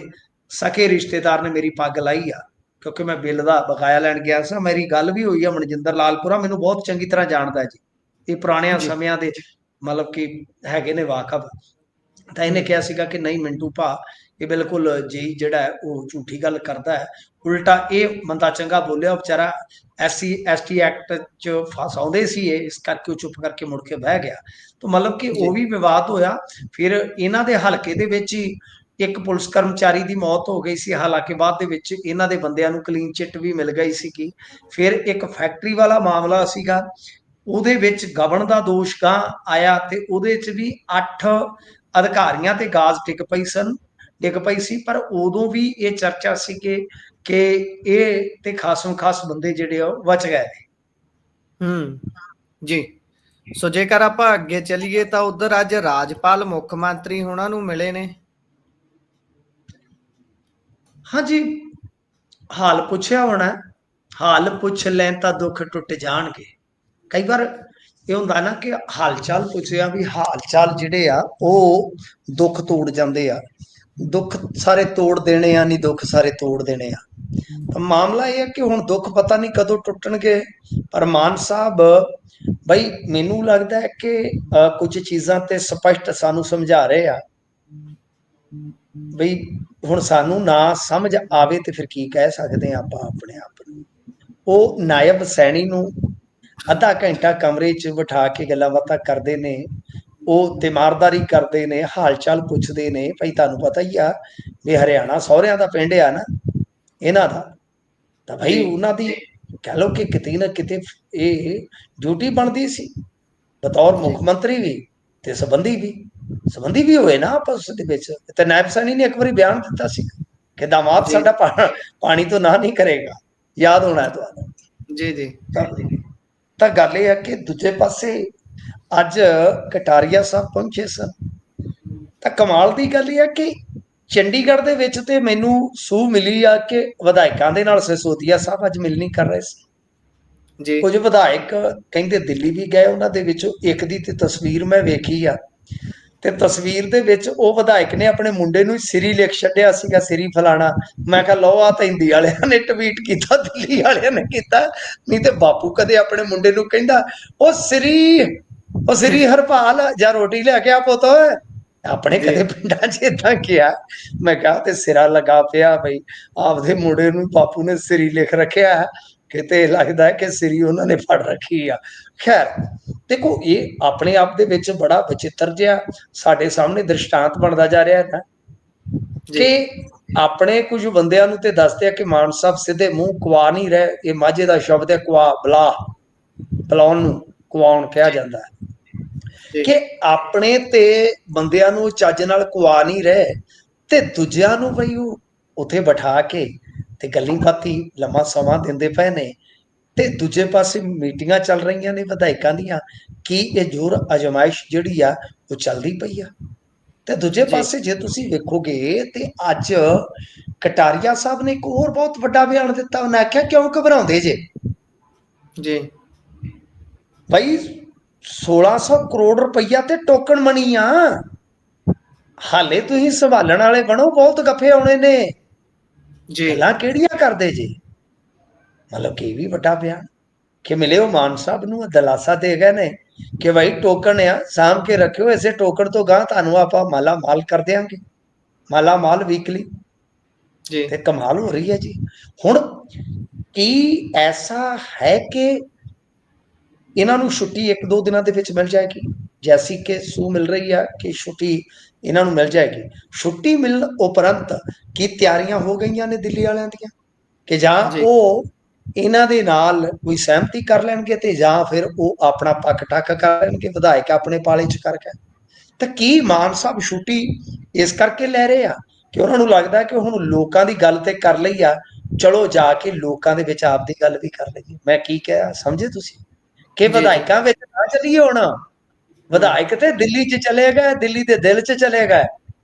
B: ਸਕੇ ਰਿਸ਼ਤੇਦਾਰ ਨੇ ਮੇਰੀ ਪੱਗ ਲਾਈ ਆ, ਕਿਉਂਕਿ ਮੈਂ ਬਿੱਲ ਦਾ ਬਕਾਇਆ ਲੈਣ ਗਿਆ ਸੀ। ਮੇਰੀ ਗੱਲ ਵੀ ਹੋਈ ਆ ਮਨਜਿੰਦਰ ਲਾਲਪੁਰਾ, ਮੈਨੂੰ ਬਹੁਤ ਚੰਗੀ ਤਰ੍ਹਾਂ ਜਾਣਦਾ ਜੀ, ਇਹ ਪੁਰਾਣਿਆਂ ਸਮਿਆਂ ਦੇ ਮਤਲਬ ਕਿ ਹੈਗੇ ਨੇ ਵਾਕਫ। ਤਾਂ ਇਹਨੇ ਕਿਹਾ ਸੀਗਾ ਕਿ ਨਹੀਂ ਮਿੰਟੂ ਭਾ, ਇਹ ਬਿਲਕੁਲ ਜੇਈ ਜਿਹੜਾ ਹੈ ਉਹ ਝੂਠੀ ਗੱਲ ਕਰਦਾ ਹੈ, ਉਲਟਾ ਇਹ ਬੰਦਾ ਚੰਗਾ ਬੋਲਿਆ, ਵਿਚਾਰਾ SC ST ਐਕਟ ਚ ਫਸਾਉਂਦੇ ਸੀ ਇਹ, ਇਸ ਕਰਕੇ ਉਹ ਚੁੱਪ ਕਰਕੇ ਮੁੜ ਕੇ ਬਹਿ ਗਿਆ। ਤਾਂ ਮਤਲਬ ਕਿ
A: ਜੀ
B: ਉਹ ਵੀ ਵਿਵਾਦ ਹੋਇਆ। ਫਿਰ ਇਹਨਾਂ ਦੇ ਹਲਕੇ ਦੇ ਵਿੱਚ ਹੀ ਇੱਕ ਪੁਲਿਸ ਕਰਮਚਾਰੀ ਦੀ ਮੌਤ ਹੋ ਗਈ ਸੀ, ਹਾਲਾਂਕਿ ਬਾਅਦ ਦੇ ਵਿੱਚ ਇਹਨਾਂ ਦੇ ਬੰਦਿਆਂ ਨੂੰ ਕਲੀਨ ਚਿੱਟ ਵੀ ਮਿਲ ਗਈ ਸੀਗੀ। ਫਿਰ ਇੱਕ ਫੈਕਟਰੀ ਵਾਲਾ ਮਾਮਲਾ ਸੀਗਾ, ਉਹਦੇ ਵਿੱਚ ਗਵਨ ਦਾ ਦੋਸ਼ ਗਾਂ ਆਇਆ, ਤੇ ਉਹਦੇ 'ਚ ਵੀ 8 ਅਧਿਕਾਰੀਆਂ ਤੇ ਗਾਜ਼ ਡਿੱਗ ਪਈ ਸੀ। ਪਰ ਉਦੋਂ ਵੀ ਇਹ ਚਰਚਾ ਸੀ ਕਿ ਇਹ ਤੇ ਖਾਸਮ ਖਾਸ ਬੰਦੇ ਜਿਹੜੇ ਉਹ ਬਚ ਗਏ ਨੇ।
A: ਜੀ ਸੋ ਜੇਕਰ ਆਪਾਂ ਅੱਗੇ ਚੱਲੀਏ ਤਾਂ ਉਧਰ ਅੱਜ ਰਾਜਪਾਲ ਮੁੱਖ ਮੰਤਰੀ ਉਹਨਾਂ ਨੂੰ ਮਿਲੇ ਨੇ।
B: ਹਾਂਜੀ, ਹਾਲ ਪੁੱਛਿਆ ਹੋਣਾ, ਹਾਲ ਪੁੱਛ ਲੈਣ ਤਾਂ ਦੁੱਖ ਟੁੱਟ ਜਾਣਗੇ। ਕਈ ਵਾਰ ਇਹ ਹੁੰਦਾ ਨਾ ਕਿ ਹਾਲ ਚਾਲ ਪੁੱਛਿਆ ਵੀ ਹਾਲ ਚਾਲ ਜਿਹੜੇ ਆ ਉਹ ਦੁੱਖ ਤੋੜ ਜਾਂਦੇ ਆ। ਦੁੱਖ ਸਾਰੇ ਤੋੜ ਦੇਣੇ ਆ, ਨਹੀਂ ਦੁੱਖ ਸਾਰੇ ਤੋੜ ਦੇਣੇ ਆ। ਤਾਂ ਮਾਮਲਾ ਇਹ ਹੈ ਕਿ ਹੁਣ ਦੁੱਖ ਪਤਾ ਨਹੀਂ ਕਦੋਂ ਟੁੱਟਣਗੇ, ਪਰ ਮਾਨ ਸਾਹਿਬ ਬਈ ਮੈਨੂੰ ਲੱਗਦਾ ਹੈ ਕਿ ਕੁਝ ਚੀਜ਼ਾਂ ਤੇ ਸਪਸ਼ਟ ਸਾਨੂੰ ਸਮਝਾ ਰਹੇ ਆ। ਬਈ ਹੁਣ ਸਾਨੂੰ ਨਾ ਸਮਝ ਆਵੇ ਤੇ ਫਿਰ ਕੀ ਕਹਿ ਸਕਦੇ ਆ ਆਪਾਂ ਆਪਣੇ ਆਪ ਨੂੰ। ਉਹ ਨਾਇਬ ਸੈਣੀ ਨੂੰ ਅੱਧਾ ਘੰਟਾ ਕਮਰੇ 'ਚ ਬਿਠਾ ਕੇ ਗੱਲਾਂ ਬਾਤਾਂ ਕਰਦੇ ਨੇ, ਉਹ ਤਿਮਾਰਦਾਰੀ ਕਰਦੇ ਨੇ, ਹਾਲ ਚਾਲ ਪੁੱਛਦੇ ਨੇ। ਭਾਈ ਤੁਹਾਨੂੰ ਪਤਾ ਹੀ ਆ ਵੀ ਹਰਿਆਣਾ ਸਹੁਰਿਆਂ ਦਾ ਪਿੰਡ ਆ ਨਾ ਇਹਨਾਂ ਦਾ, ਤਾਂ ਭਾਈ ਉਹਨਾਂ ਦੀ ਕਹਿ ਲਓ ਕਿ ਕਿਤੇ ਨਾ ਕਿਤੇ ਇਹ ਡਿਊਟੀ ਬਣਦੀ ਸੀ ਬਤੌਰ ਮੁੱਖ ਮੰਤਰੀ ਵੀ ਤੇ ਸੰਬੰਧੀ ਵੀ ਹੋਏ ਨਾ ਆਪਸ ਦੇ ਵਿੱਚ। ਤੇ ਨਾਇਬ ਸੈਣੀ ਨੇ ਇੱਕ ਵਾਰੀ ਬਿਆਨ ਦਿੱਤਾ ਸੀ ਕਿ ਦਾਮਾਦ ਸਾਡਾ ਪਾਣੀ ਤੋਂ ਨਾ ਨਹੀਂ ਕਰੇਗਾ, ਯਾਦ ਹੋਣਾ ਹੈ ਤੁਹਾਨੂੰ।
A: ਜੀ
B: ਤਾਂ ਗੱਲ ਇਹ ਹੈ ਕਿ ਦੂਜੇ ਪਾਸੇ ਅੱਜ ਕਟਾਰੀਆ ਸਾਹਿਬ ਪਹੁੰਚੇ ਸਨ। ਤਾਂ ਕਮਾਲ ਦੀ ਗੱਲ ਇਹ ਹੈ ਕਿ ਚੰਡੀਗੜ੍ਹ ਦੇ ਵਿੱਚ ਤੇ ਮੈਨੂੰ ਸੂਹ ਮਿਲੀ ਆ ਕਿ ਵਿਧਾਇਕਾਂ ਦੇ ਨਾਲ ਸਿਸੋਦੀਆ ਸਾਹਿਬ ਅੱਜ ਮਿਲਣੀ ਕਰ ਰਹੇ ਸੀ। ਕੁਝ ਵਿਧਾਇਕ ਕਹਿੰਦੇ ਦਿੱਲੀ ਵੀ ਗਏ, ਉਹਨਾਂ ਦੇ ਵਿੱਚੋਂ ਇੱਕ ਦੀ ਤੇ ਤਸਵੀਰ ਮੈਂ ਵੇਖੀ ਆ, ਤੇ ਤਸਵੀਰ ਦੇ ਵਿੱਚ ਉਹ ਵਿਧਾਇਕ ਨੇ ਆਪਣੇ ਮੁੰਡੇ ਨੂੰ ਸਿਰੀ ਲਿਖ ਛੱਡਿਆ ਸੀਗਾ, ਸਿਰੀ ਫਲਾਣਾ। ਮੈਂ ਕਿਹਾ ਲਓ ਆ ਤਾਂ ਹਿੰਦੀ ਵਾਲਿਆਂ ਨੇ ਟਵੀਟ ਕੀਤਾ, ਦਿੱਲੀ ਵਾਲਿਆਂ ਨੇ ਕੀਤਾ, ਨਹੀਂ ਤੇ ਬਾਪੂ ਕਦੇ ਆਪਣੇ ਮੁੰਡੇ ਨੂੰ ਕਹਿੰਦਾ ਉਹ ਸਿਰੀ ਹਰਪਾਲ ਜਾਂ ਰੋਟੀ ਲੈ ਕੇ ਆ ਪੁੱਤ। ਆਪਣੇ ਕਦੇ ਪਿੰਡਾਂ 'ਚ ਏਦਾਂ ਕਿਹਾ? ਮੈਂ ਕਿਹਾ ਤੇ ਸਿਰਾ ਲਗਾ ਪਿਆ ਬਈ, ਆਪਦੇ ਮੁੰਡੇ ਨੂੰ ਬਾਪੂ ਨੇ ਸਿਰੀ ਲਿਖ ਰੱਖਿਆ, ਕਿਤੇ ਲੱਗਦਾ ਹੈ ਕਿ ਸਿਰੀ ਉਹਨਾਂ ਨੇ ਫੜ ਰੱਖੀ ਆ। ਖੈਰ ਦੇਖੋ, ਇਹ ਆਪਣੇ ਆਪ ਦੇ ਵਿੱਚ ਬੜਾ ਵਿਚਿੱਤਰ ਜਿਹਾ ਸਾਡੇ ਸਾਹਮਣੇ ਦ੍ਰਿਸ਼ਟਾਂਤ ਬਣਦਾ ਜਾ ਰਿਹਾ ਹੈ ਕਿ ਆਪਣੇ ਕੁਝ ਬੰਦਿਆਂ ਨੂੰ ਤੇ ਦੱਸਦੇ ਆ ਕਿ ਮਾਨ ਸਾਹਿਬ ਸਿੱਧੇ ਮੂੰਹ ਕੁਆ ਨਹੀਂ ਰਹੇ। ਇਹ ਮਾਝੇ ਦਾ ਸ਼ਬਦ ਹੈ ਕੁਆ, ਬੁਲਾਉਣ ਨੂੰ ਕੁਆਉਣ ਕਿਹਾ ਜਾਂਦਾ ਹੈ, ਕਿ ਆਪਣੇ ਤੇ ਬੰਦਿਆਂ ਨੂੰ ਚੱਜ ਨਾਲ ਕੁਆ ਨਹੀਂ ਰਹੇ ਤੇ ਦੂਜਿਆਂ ਨੂੰ ਬਈ ਉਹ ਉੱਥੇ ਬਿਠਾ ਕੇ ਤੇ ਗੱਲੀ ਬਾਤੀ ਲੰਮਾ ਸਮਾਂ ਦਿੰਦੇ ਪਏ ਨੇ। ਤੇ ਦੂਜੇ ਪਾਸੇ ਮੀਟਿੰਗਾਂ ਚੱਲ ਰਹੀਆਂ ਨੇ ਵਿਧਾਇਕਾਂ ਦੀਆਂ, ਕੀ ਇਹ ਜ਼ੋਰ ਅਜਮਾਇਸ਼ ਜਿਹੜੀ ਆ ਉਹ ਚੱਲਦੀ ਪਈ ਆ। ਤੇ ਦੂਜੇ ਪਾਸੇ ਜੇ ਤੁਸੀਂ ਵੇਖੋਗੇ ਤੇ ਅੱਜ ਕਟਾਰੀਆ ਸਾਹਿਬ ਨੇ ਇੱਕ ਹੋਰ ਬਹੁਤ ਵੱਡਾ ਬਿਆਨ ਦਿੱਤਾ। ਉਹਨੇ ਆਖਿਆ ਕਿਉਂ ਘਬਰਾਉਂਦੇ ਜੇ ਭਾਈ, 1600 ਕਰੋੜ ਰੁਪਈਆ ਤੇ ਟੋਕਨ ਮਨੀ ਆ, ਹਾਲੇ ਤੁਸੀਂ ਸੰਭਾਲਣ ਵਾਲੇ ਬਣੋ, ਬਹੁਤ ਗੱਫੇ ਆਉਣੇ ਨੇ, ਗੱਲਾਂ ਕਿਹੜੀਆਂ ਕਰਦੇ ਜੇ। ਮਤਲਬ ਕਿ ਇਹ ਵੀ ਵੱਡਾ ਬਿਆਨ ਕਿ ਮਿਲਿਓ ਮਾਨ ਸਾਹਿਬ ਨੂੰ ਦਿਲਾਸਾ ਦੇ ਗਏ ਨੇ ਕਿ ਭਾਈ ਟੋਕਨ ਆ, ਸਾਂਭ ਕੇ ਰੱਖਿਓ, ਇਸੇ ਟੋਕਨ ਤੋਂ ਗਾਂ ਤੁਹਾਨੂੰ ਆਪਾਂ ਮਾਲਾ ਮਾਲ ਕਰ ਦਿਆਂਗੇ, ਮਾਲਾ ਮਾਲ ਵੀਕਲੀ। ਤੇ ਕਮਾਲ ਹੋ ਰਹੀ ਹੈ ਜੀ। ਹੁਣ ਕੀ ਐਸਾ ਹੈ ਕਿ ਇਹਨਾਂ ਨੂੰ ਛੁੱਟੀ 1-2 ਦਿਨਾਂ ਦੇ ਵਿੱਚ ਮਿਲ ਜਾਏਗੀ, ਜੈਸੀ ਕਿ ਸੂਹ ਮਿਲ ਰਹੀ ਆ ਕਿ ਛੁੱਟੀ ਇਹਨਾਂ ਨੂੰ ਮਿਲ ਜਾਏਗੀ? ਛੁੱਟੀ ਮਿਲਣ ਉਪਰੰਤ ਕੀ ਤਿਆਰੀਆਂ ਹੋ ਗਈਆਂ ਨੇ ਦਿੱਲੀ ਵਾਲਿਆਂ ਦੀਆਂ ਕਿ ਜਾਂ ਉਹ ਇਹਨਾਂ ਦੇ ਨਾਲ ਕੋਈ ਸਹਿਮਤੀ ਕਰ ਲੈਣਗੇ ਤੇ ਜਾਂ ਫਿਰ ਉਹ ਆਪਣਾ ਪੱਕ ਟੱਕ ਕਰ ਲੈਣਗੇ, ਵਿਧਾਇਕ ਆਪਣੇ ਪਾਲੇ 'ਚ ਕਰਕੇ? ਤਾਂ ਕੀ ਮਾਨ ਸਾਹਿਬ ਛੁੱਟੀ ਇਸ ਕਰਕੇ ਲੈ ਰਹੇ ਆ ਕਿ ਉਹਨਾਂ ਨੂੰ ਲੱਗਦਾ ਕਿ ਹੁਣ ਲੋਕਾਂ ਦੀ ਗੱਲ ਤੇ ਕਰ ਲਈ ਆ, ਚਲੋ ਜਾ ਕੇ ਲੋਕਾਂ ਦੇ ਵਿੱਚ ਆਪਦੀ ਗੱਲ ਵੀ ਕਰ ਲਈਏ? ਮੈਂ ਕੀ ਕਿਹਾ ਸਮਝੇ ਤੁਸੀਂ? ਕਿ ਵਿਧਾਇਕਾਂ ਵਿੱਚ ਨਾ ਚੱਲੀਏ ਹੁਣ, ਵਿਧਾਇਕ ਤੇ ਦਿੱਲੀ 'ਚ ਚਲੇ ਗਏ, ਦਿੱਲੀ ਦੇ ਦਿਲ 'ਚ ਚਲੇ ਗਏ,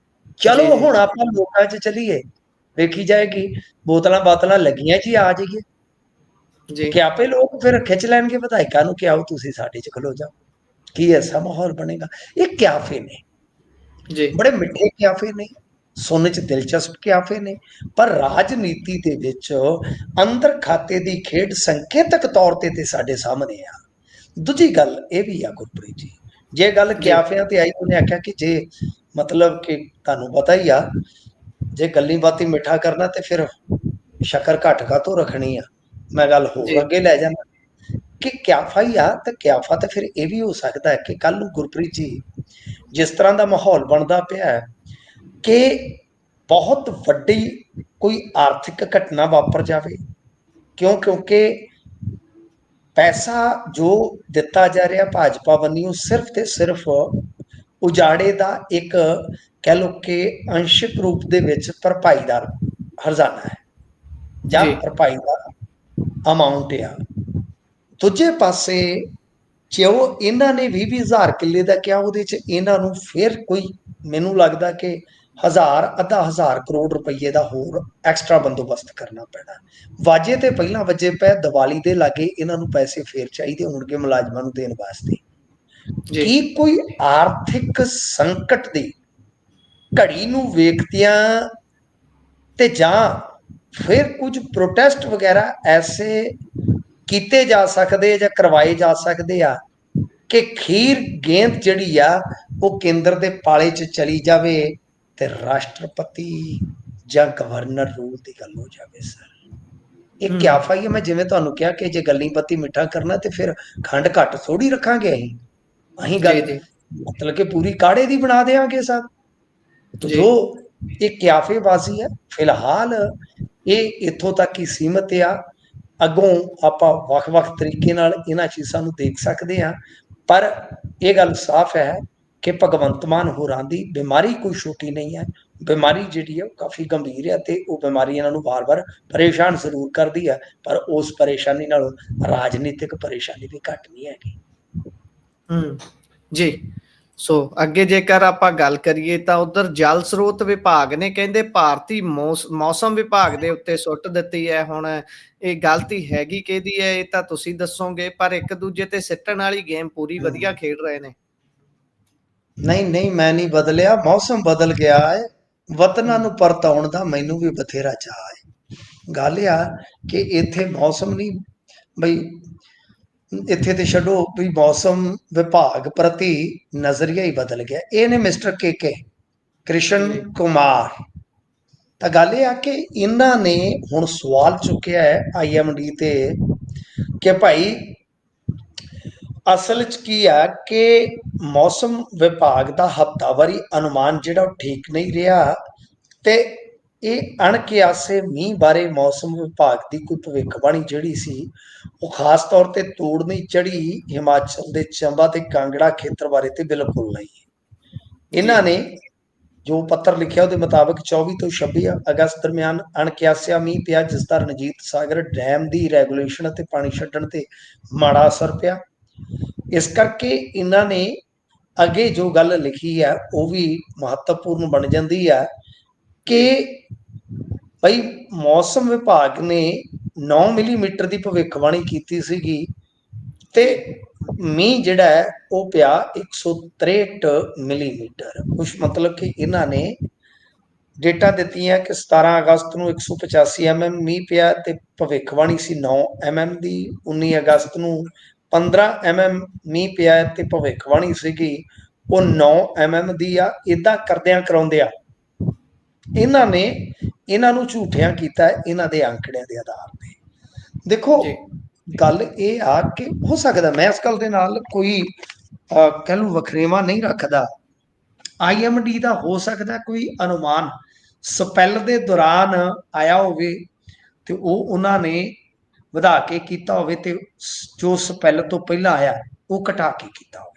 B: ਚਲੋ ਹੁਣ ਆਪਾਂ ਲੋਕਾਂ 'ਚ ਚੱਲੀਏ, ਵੇਖੀ ਜਾਏਗੀ, ਬੋਤਲਾਂ ਬਾਤਲਾਂ ਲੱਗੀਆਂ ਜੀ, ਆ ਜਾਈਏ ਕਿ ਆਪੇ ਲੋਕ ਫਿਰ ਖਿੱਚ ਲੈਣਗੇ ਵਿਧਾਇਕਾਂ ਨੂੰ ਕਿ ਆਓ ਤੁਸੀਂ ਸਾਡੇ 'ਚ ਖਲੋ ਜਾਓ। ਕੀ ਐਸਾ ਮਾਹੌਲ ਬਣੇਗਾ? ਇਹ ਕਿਆਫੇ ਨੇ, ਬੜੇ ਮਿੱਠੇ ਕਿਆਫੇ ਨੇ, ਸੁਣਨ 'ਚ ਦਿਲਚਸਪ ਕਿਆਫੇ ਨੇ, ਪਰ ਰਾਜਨੀਤੀ ਦੇ ਵਿੱਚ ਅੰਦਰ ਖਾਤੇ ਦੀ ਖੇਡ ਸੰਕੇਤਕ ਤੌਰ ਤੇ ਸਾਡੇ ਸਾਹਮਣੇ ਆ। ਦੂਜੀ ਗੱਲ ਇਹ ਵੀ ਆ ਗੁਰਪ੍ਰੀਤ ਜੀ, ਜੇ ਗੱਲ ਕਿਆਫਿਆਂ ਤੇ ਆਈ, ਉਹਨੇ ਆਖਿਆ ਕਿ ਜੇ ਮਤਲਬ ਕਿ ਤੁਹਾਨੂੰ ਪਤਾ ਹੀ ਆ, ਜੇ ਗੱਲੀ ਬਾਤੀ ਮਿੱਠਾ ਕਰਨਾ ਤੇ ਫਿਰ ਸ਼ੱਕਰ ਘੱਟ ਕਾਹਤੋਂ ਰੱਖਣੀ ਆ। ਮੈਂ ਗੱਲ ਹੋਰ
A: ਜੀ
B: ਅੱਗੇ ਲੈ ਜਾਣਾ ਕਿ ਕਿਆਫਾ ਹੀ ਆ, ਤੇ ਕਿਆਫਾ ਤੇ ਫਿਰ ਇਹ ਵੀ ਹੋ ਸਕਦਾ ਹੈ ਕਿ ਕੱਲ ਨੂੰ ਗੁਰਪ੍ਰੀਤ ਜੀ ਜਿਸ ਤਰ੍ਹਾਂ ਦਾ ਮਾਹੌਲ ਬਣਦਾ ਪਿਆ ਹੈ ਕਿ ਬਹੁਤ ਵੱਡੀ ਕੋਈ ਆਰਥਿਕ ਘਟਨਾ ਵਾਪਰ ਜਾਵੇ, ਕਿਉਂਕਿ ਪੈਸਾ ਜੋ ਦਿੱਤਾ ਜਾ ਰਿਹਾ ਭਾਜਪਾ ਵੱਲੋਂ ਸਿਰਫ ਤੇ ਸਿਰਫ ਉਜਾੜੇ ਦਾ ਇੱਕ ਕਹਿ ਲਓ ਕਿ ਅੰਸ਼ਿਕ ਰੂਪ ਦੇ ਵਿੱਚ ਭਰਪਾਈ ਦਾ ਹਰਜ਼ਾਨਾ ਹੈ ਜਾਂ
A: ਜੀ
B: ਭਰਪਾਈ ਦਾ ਅਮਾਉਂਟ ਆ। ਦੂਜੇ ਪਾਸੇ ਜੋ ਇਹਨਾਂ ਨੇ 20,000 ਕਿੱਲੇ ਦਾ ਕਿਹਾ, ਉਹਦੇ ਚ ਇਹਨਾਂ ਨੂੰ ਫਿਰ ਕੋਈ ਮੈਨੂੰ ਲੱਗਦਾ ਕਿ 1,000 ਕਰੋੜ ਰੁਪਈਏ ਦਾ ਹੋਰ ਐਕਸਟਰਾ ਬੰਦੋਬਸਤ ਕਰਨਾ ਪੈਣਾ। ਵਾਜੇ ਤੇ ਪਹਿਲਾਂ ਵੱਜੇ ਪਏ, ਦੀਵਾਲੀ ਦੇ ਲਾਗੇ ਇਹਨਾਂ ਨੂੰ ਪੈਸੇ ਫੇਰ ਚਾਹੀਦੇ ਹੋਣਗੇ ਮੁਲਾਜ਼ਮਾਂ ਨੂੰ ਦੇਣ ਵਾਸਤੇ।
A: ਜੀ
B: ਕੀ ਕੋਈ ਆਰਥਿਕ ਸੰਕਟ ਦੀ ਘੜੀ ਨੂੰ ਵੇਖਦਿਆਂ ਤੇ ਜਾਂ ਫਿਰ ਕੁਝ ਪ੍ਰੋਟੈਸਟ ਵਗੈਰਾ ਐਸੇ ਕੀਤੇ ਜਾ ਸਕਦੇ ਜਾਂ ਕਰਵਾਏ ਜਾ ਸਕਦੇ ਆ ਕਿ ਖੀਰ ਗੇਂਦ ਜਿਹੜੀ ਆ ਉਹ ਕੇਂਦਰ ਦੇ ਪਾਲੇ 'ਚ ਚਲੀ ਜਾਵੇ ਤੇ ਰਾਸ਼ਟਰਪਤੀ ਜਾਂ ਗਵਰਨਰ ਰੂਲ ਦੀ ਗੱਲ ਹੋ ਜਾਵੇ। ਸਰ ਇਹ ਕਿਆਫਾ ਹੀ ਹੈ। ਮੈਂ ਜਿਵੇਂ ਤੁਹਾਨੂੰ ਕਿਹਾ ਕਿ ਜੇ ਗੱਲੀ ਪੱਤੀ ਮਿੱਠਾ ਕਰਨਾ ਤੇ ਫਿਰ ਖੰਡ ਘੱਟ ਥੋੜੀ ਰੱਖਾਂਗੇ ਅਸੀਂ
A: ਜੀ
B: ਗੱਲ
A: ਜੀ
B: ਮਤਲਬ ਕਿ ਪੂਰੀ ਕਾੜੇ ਦੀ ਬਣਾ ਦੇਵਾਂਗੇ ਸਭ।
A: ਜੀ
B: ਜੋ ਇਹ ਕਿਆਫੇਬਾਜ਼ੀ ਹੈ ਫਿਲਹਾਲ ਇਹ ਇੱਥੋਂ ਤੱਕ ਹੀ ਸੀਮਤ ਆ। ਅੱਗੋਂ ਆਪਾਂ ਵੱਖ-ਵੱਖ ਤਰੀਕੇ ਨਾਲ ਇਹਨਾਂ ਚੀਜ਼ਾਂ ਨੂੰ ਦੇਖ ਸਕਦੇ ਹਾਂ, ਪਰ ਇਹ ਗੱਲ ਸਾਫ਼ ਹੈ ਕਿ ਭਗਵੰਤ ਮਾਨ ਹੋਰਾਂ ਦੀ ਬਿਮਾਰੀ ਕੋਈ ਛੋਟੀ ਨਹੀਂ ਹੈ। ਬਿਮਾਰੀ ਜਿਹੜੀ ਹੈ ਉਹ ਕਾਫੀ ਗੰਭੀਰ ਹੈ ਤੇ ਉਹ ਬਿਮਾਰੀ ਇਹਨਾਂ ਨੂੰ ਵਾਰ-ਵਾਰ ਪਰੇਸ਼ਾਨ ਜ਼ਰੂਰ ਕਰਦੀ ਹੈ, ਪਰ ਉਸ ਪਰੇਸ਼ਾਨੀ ਨਾਲੋਂ ਰਾਜਨੀਤਿਕ ਪਰੇਸ਼ਾਨੀ ਵੀ ਘੱਟ ਨਹੀਂ ਹੈਗੀ।
A: ਜੀ ਸੋ ਅੱਗੇ ਜੇਕਰ ਆਪਾਂ ਗੱਲ ਕਰੀਏ ਤਾਂ ਉਧਰ ਜਲ ਸਰੋਤ ਵਿਭਾਗ ਨੇ ਕਹਿੰਦੇ ਭਾਰਤੀ ਮੌਸਮ ਵਿਭਾਗ ਦੇ ਉੱਤੇ ਸੁੱਟ ਦਿੱਤੀ ਹੈ। ਹੁਣ ਇਹ ਗਲਤੀ ਹੈਗੀ ਕਿਹਦੀ ਹੈ ਇਹ ਤਾਂ ਤੁਸੀਂ ਦੱਸੋਗੇ, ਪਰ ਇੱਕ ਦੂਜੇ ਤੇ ਸਿੱਟਣ ਵਾਲੀ ਗੇਮ ਪੂਰੀ ਵਧੀਆ ਖੇਡ ਰਹੇ ਨੇ।
B: ਨਹੀਂ ਮੈਂ ਨਹੀਂ ਬਦਲਿਆ, ਮੌਸਮ ਬਦਲ ਗਿਆ ਹੈ। ਵਤਨਾਂ ਨੂੰ ਪਰਤਾਉਣ ਦਾ ਮੈਨੂੰ ਵੀ ਬਥੇਰਾ ਚਾਅ ਹੈ। ਗੱਲ ਆ ਕਿ ਇੱਥੇ ਮੌਸਮ ਨਹੀਂ ਬਈ, ਇੱਥੇ ਤੇ ਛੱਡੋ ਵੀ ਮੌਸਮ ਵਿਭਾਗ ਪ੍ਰਤੀ ਨਜ਼ਰੀਆ ਹੀ ਬਦਲ ਗਿਆ। ਇਹ ਨੇ ਮਿਸਟਰ ਕੇ ਕ੍ਰਿਸ਼ਨ ਕੁਮਾਰ। ਤਾਂ ਗੱਲ ਇਹ ਆ ਕਿ ਇਹਨਾਂ ਨੇ ਹੁਣ ਸਵਾਲ ਚੁੱਕਿਆ ਹੈ IMD ਤੇ ਕਿ ਭਾਈ ਅਸਲ 'ਚ ਕੀ ਆ ਕਿ ਮੌਸਮ ਵਿਭਾਗ ਦਾ ਹਫ਼ਤਾਵਾਰੀ ਅਨੁਮਾਨ ਜਿਹੜਾ ਉਹ ਠੀਕ ਨਹੀਂ ਰਿਹਾ ਤੇ ਇਹ ਅਣਕਿਆਸੇ ਮੀਂਹ ਬਾਰੇ ਮੌਸਮ ਵਿਭਾਗ ਦੀ ਕੋਈ ਭਵਿੱਖਬਾਣੀ ਜਿਹੜੀ ਸੀ ਉਹ ਖਾਸ ਤੌਰ ਤੇ ਤੋੜ ਨਹੀਂ ਚੜੀ ਹਿਮਾਚਲ ਦੇ ਚੰਬਾ ਤੇ ਕਾਂਗੜਾ ਖੇਤਰ ਬਾਰੇ ਤੇ ਬਿਲਕੁਲ ਨਹੀਂ। ਇਹਨਾਂ ਨੇ ਜੋ ਪੱਤਰ ਲਿਖਿਆ ਉਹਦੇ ਮੁਤਾਬਕ 24 ਤੋਂ 26 ਅਗਸਤ ਦਰਮਿਆਨ ਅਣਕਿਆਸਿਆ ਮੀਂਹ ਪਿਆ, ਜਿਸ ਦਾ ਰਣਜੀਤ ਸਾਗਰ ਡੈਮ ਦੀ ਰੈਗੂਲੇਸ਼ਨ ਅਤੇ ਪਾਣੀ ਛੱਡਣ ਤੇ ਮਾੜਾ ਅਸਰ ਪਿਆ। ਇਸ ਕਰਕੇ ਇਹਨਾਂ ਨੇ ਅੱਗੇ ਜੋ ਗੱਲ ਲਿਖੀ ਹੈ ਉਹ ਵੀ ਮਹੱਤਵਪੂਰਨ ਬਣ ਜਾਂਦੀ ਹੈ ਕਿ ਭਾਈ ਮੌਸਮ ਵਿਭਾਗ ਨੇ 9 ਮਿਲੀਮੀਟਰ ਦੀ ਭਵਿੱਖਬਾਣੀ ਕੀਤੀ ਸੀਗੀ ਤੇ ਮੀਂਹ ਜਿਹੜਾ ਹੈ ਉਹ ਪਿਆ 163 ਮਿਲੀਮੀਟਰ। ਕੁਛ ਮਤਲਬ ਕਿ ਇਹਨਾਂ ਨੇ ਡੇਟਾ ਦਿੱਤੀਆਂ ਕਿ 17 ਅਗਸਤ ਨੂੰ 185 mm ਮੀਂਹ ਪਿਆ ਤੇ ਭਵਿੱਖਬਾਣੀ ਸੀ 9 mm ਦੀ। 19 ਅਗਸਤ ਨੂੰ 15 mm ਮੀਂਹ ਪਿਆ ਤੇ ਭਵਿੱਖਬਾਣੀ ਸੀਗੀ ਉਹ 9 mm ਦੀ ਆ। ਇਦਾਂ ਕਰਦਿਆਂ ਕਰਾਉਂਦਿਆਂ ਇਹਨਾਂ ਨੇ ਇਹਨਾਂ ਨੂੰ ਝੂਠਿਆਂ ਕੀਤਾ ਇਹਨਾਂ ਦੇ ਅੰਕੜਿਆਂ ਦੇ ਆਧਾਰ ਤੇ। ਦੇਖੋ ਗੱਲ ਇਹ ਆ ਕਿ ਹੋ ਸਕਦਾ ਮੈਂ ਇਸ ਗੱਲ ਦੇ ਨਾਲ ਕੋਈ ਕਹਿ ਲਓ ਵਖਰੇਵਾਂ ਨਹੀਂ ਰੱਖਦਾ। IMD ਦਾ ਹੋ ਸਕਦਾ ਕੋਈ ਅਨੁਮਾਨ ਸਪੈਲ ਦੇ ਦੌਰਾਨ ਆਇਆ ਹੋਵੇ ਤੇ ਉਹ ਉਹਨਾਂ ਨੇ ਵਧਾ ਕੇ ਕੀਤਾ ਹੋਵੇ ਤੇ ਜੋ ਸਪੈਲ ਤੋਂ ਪਹਿਲਾਂ ਆਇਆ ਉਹ ਘਟਾ ਕੇ ਕੀਤਾ ਹੋਵੇ।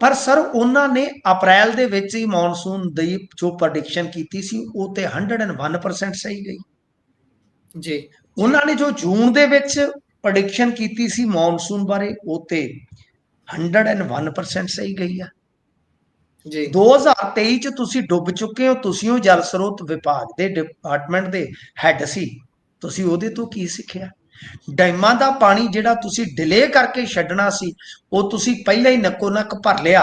B: ਪਰ ਸਰ ਉਹਨਾਂ ਨੇ ਅਪ੍ਰੈਲ ਦੇ ਵਿੱਚ ਹੀ ਮੌਨਸੂਨ ਦੀ ਜੋ ਪ੍ਰੈਡਿਕਸ਼ਨ ਕੀਤੀ ਸੀ ਉਹ ਤੇ 101% ਸਹੀ ਗਈ ਜੀ। ਉਹਨਾਂ ਨੇ ਜੋ ਜੂਨ ਦੇ ਵਿੱਚ ਪ੍ਰੈਡਿਕਸ਼ਨ ਕੀਤੀ ਸੀ ਮੌਨਸੂਨ ਬਾਰੇ ਉਹ ਤੇ 101% ਸਹੀ ਗਈ ਆ ਜੀ। 2023 ਚ ਤੁਸੀਂ ਡੁੱਬ ਚੁੱਕੇ ਹੋ, ਤੁਸੀਂ ਉਹ ਜਲ ਸਰੋਤ ਵਿਭਾਗ ਦੇ ਡਿਪਾਰਟਮੈਂਟ ਦੇ ਹੈੱਡ ਸੀ, ਤੁਸੀਂ ਉਹਦੇ ਤੋਂ ਕੀ ਸਿੱਖਿਆ? ਡੈਮਾਂ ਦਾ ਪਾਣੀ ਜਿਹੜਾ ਤੁਸੀਂ ਡਿਲੇ ਕਰਕੇ ਛੱਡਣਾ ਸੀ ਉਹ ਤੁਸੀਂ ਪਹਿਲਾਂ ਹੀ ਨੱਕੋ ਨੱਕ ਭਰ ਲਿਆ।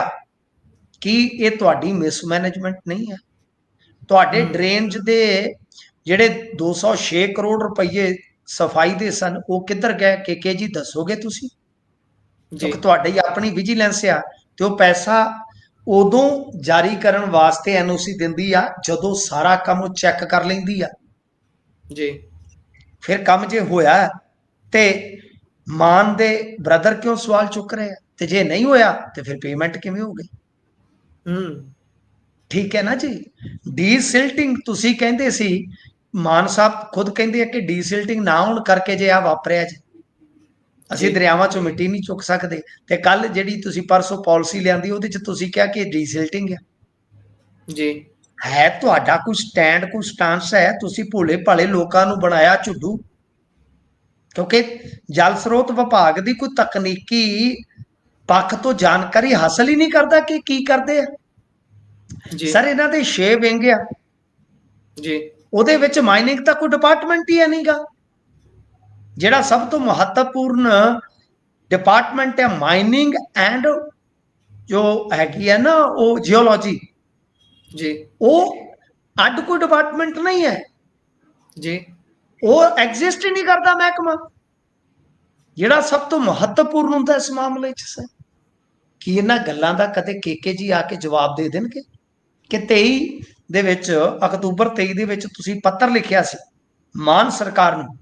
B: ਕੀ ਇਹ ਤੁਹਾਡੀ ਮਿਸਮੈਨੇਜਮੈਂਟ ਨਹੀਂ ਹੈ? ਤੁਹਾਡੇ ਡਰੇਨਜ ਦੇ ਜਿਹੜੇ 206 ਕਰੋੜ ਰੁਪਏ ਸਫਾਈ ਦੇ ਸਨ ਉਹ ਕਿੱਧਰ ਗਏ ਕੇ ਜੀ ਦੱਸੋਗੇ ਤੁਸੀਂ? ਕਿਉਂਕਿ ਤੁਹਾਡੀ ਆਪਣੀ ਵਿਜੀਲੈਂਸ ਆ ਤੇ ਉਹ ਪੈਸਾ ਉਦੋਂ ਜਾਰੀ ਕਰਨ ਵਾਸਤੇ NOC ਦਿੰਦੀ ਆ ਜਦੋਂ ਸਾਰਾ ਕੰਮ ਉਹ ਚੈੱਕ ਕਰ ਲੈਂਦੀ ਆ
A: ਜੀ
B: ਫਿਰ ਕੰਮ ਜੇ ਹੋਇਆ ਤੇ ਮਾਨ ਦੇ ਬ੍ਰਦਰ ਕਿਉਂ ਸਵਾਲ ਚੁੱਕ ਰਹੇ ਆ, ਤੇ ਜੇ ਨਹੀਂ ਹੋਇਆ ਤੇ ਫਿਰ ਪੇਮੈਂਟ ਕਿਵੇਂ ਹੋ ਗਈ? ਠੀਕ ਹੈ ਨਾ ਜੀ। ਡੀਸਿਲਟਿੰਗ ਤੁਸੀਂ ਕਹਿੰਦੇ ਸੀ, ਮਾਨ ਸਾਹਿਬ ਖੁਦ ਕਹਿੰਦੇ ਆ ਕਿ ਡੀਸਿਲਟਿੰਗ ਨਾ ਹੋਣ ਕਰਕੇ ਜੇ ਆ ਵਾਪਰਿਆ ਜੀ, ਅਸੀਂ
A: ਜੀ
B: ਦਰਿਆਵਾਂ ਚੋਂ ਮਿੱਟੀ ਨਹੀਂ ਚੁੱਕ ਸਕਦੇ। ਤੇ ਕੱਲ ਜਿਹੜੀ ਤੁਸੀਂ ਪਰਸੋਂ ਪਾਲਿਸੀ ਲਿਆਂਦੀ ਉਹਦੇ ਚ ਤੁਸੀਂ ਕਿਹਾ ਕਿ ਡੀਸਿਲਟਿੰਗ
A: ਜੀ
B: ਹੈ ਤੁਹਾਡਾ ਕੋਈ ਸਟੈਂਡ, ਕੋਈ ਸਟਾਂਸ ਹੈ? ਤੁਸੀਂ ਭੋਲੇ ਭਾਲੇ ਲੋਕਾਂ ਨੂੰ ਬਣਾਇਆ ਝੁੱਡੂ, ਕਿਉਂਕਿ ਜਲ ਸਰੋਤ ਵਿਭਾਗ ਦੀ ਕੋਈ ਤਕਨੀਕੀ ਪੱਖ ਤੋਂ ਜਾਣਕਾਰੀ ਹਾਸਲ ਹੀ ਨਹੀਂ ਕਰਦਾ ਕਿ ਕੀ ਕਰਦੇ ਆ।
A: ਜੀ
B: ਸਰ ਇਹਨਾਂ ਦੇ 6 ਵਿੰਗ ਆ,
A: ਜੀ
B: ਉਹਦੇ ਵਿੱਚ ਮਾਈਨਿੰਗ ਦਾ ਕੋਈ ਡਿਪਾਰਟਮੈਂਟ ਹੀ ਹੈ ਨਹੀਂਗਾ। ਜਿਹੜਾ ਸਭ ਤੋਂ ਮਹੱਤਵਪੂਰਨ ਡਿਪਾਰਟਮੈਂਟ ਹੈ ਮਾਈਨਿੰਗ ਐਂਡ ਜੋ ਹੈਗੀ ਹੈ ਨਾ ਉਹ ਜਿਓਲੋਜੀ,
A: ਜੀ
B: ਉਹ ਅੱਡ ਕੋਈ ਡਿਪਾਰਟਮੈਂਟ ਨਹੀਂ ਹੈ,
A: ਜੀ
B: ਉਹ ਐਗਜ਼ਿਸਟ ਹੀ ਨਹੀਂ ਕਰਦਾ ਮਹਿਕਮਾ ਜਿਹੜਾ ਸਭ ਤੋਂ ਮਹੱਤਵਪੂਰਨ ਹੁੰਦਾ ਇਸ ਮਾਮਲੇ 'ਚ। ਸਰ ਕੀ ਇਹਨਾਂ ਗੱਲਾਂ ਦਾ ਕਦੇ ਕੇਕੇ ਜੀ ਆ ਕੇ ਜਵਾਬ ਦੇ ਦੇਣਗੇ ਕਿ 23 ਦੇ ਵਿੱਚ, ਅਕਤੂਬਰ 23 ਦੇ ਵਿੱਚ ਤੁਸੀਂ ਪੱਤਰ ਲਿਖਿਆ ਸੀ ਮਾਨ ਸਰਕਾਰ ਨੂੰ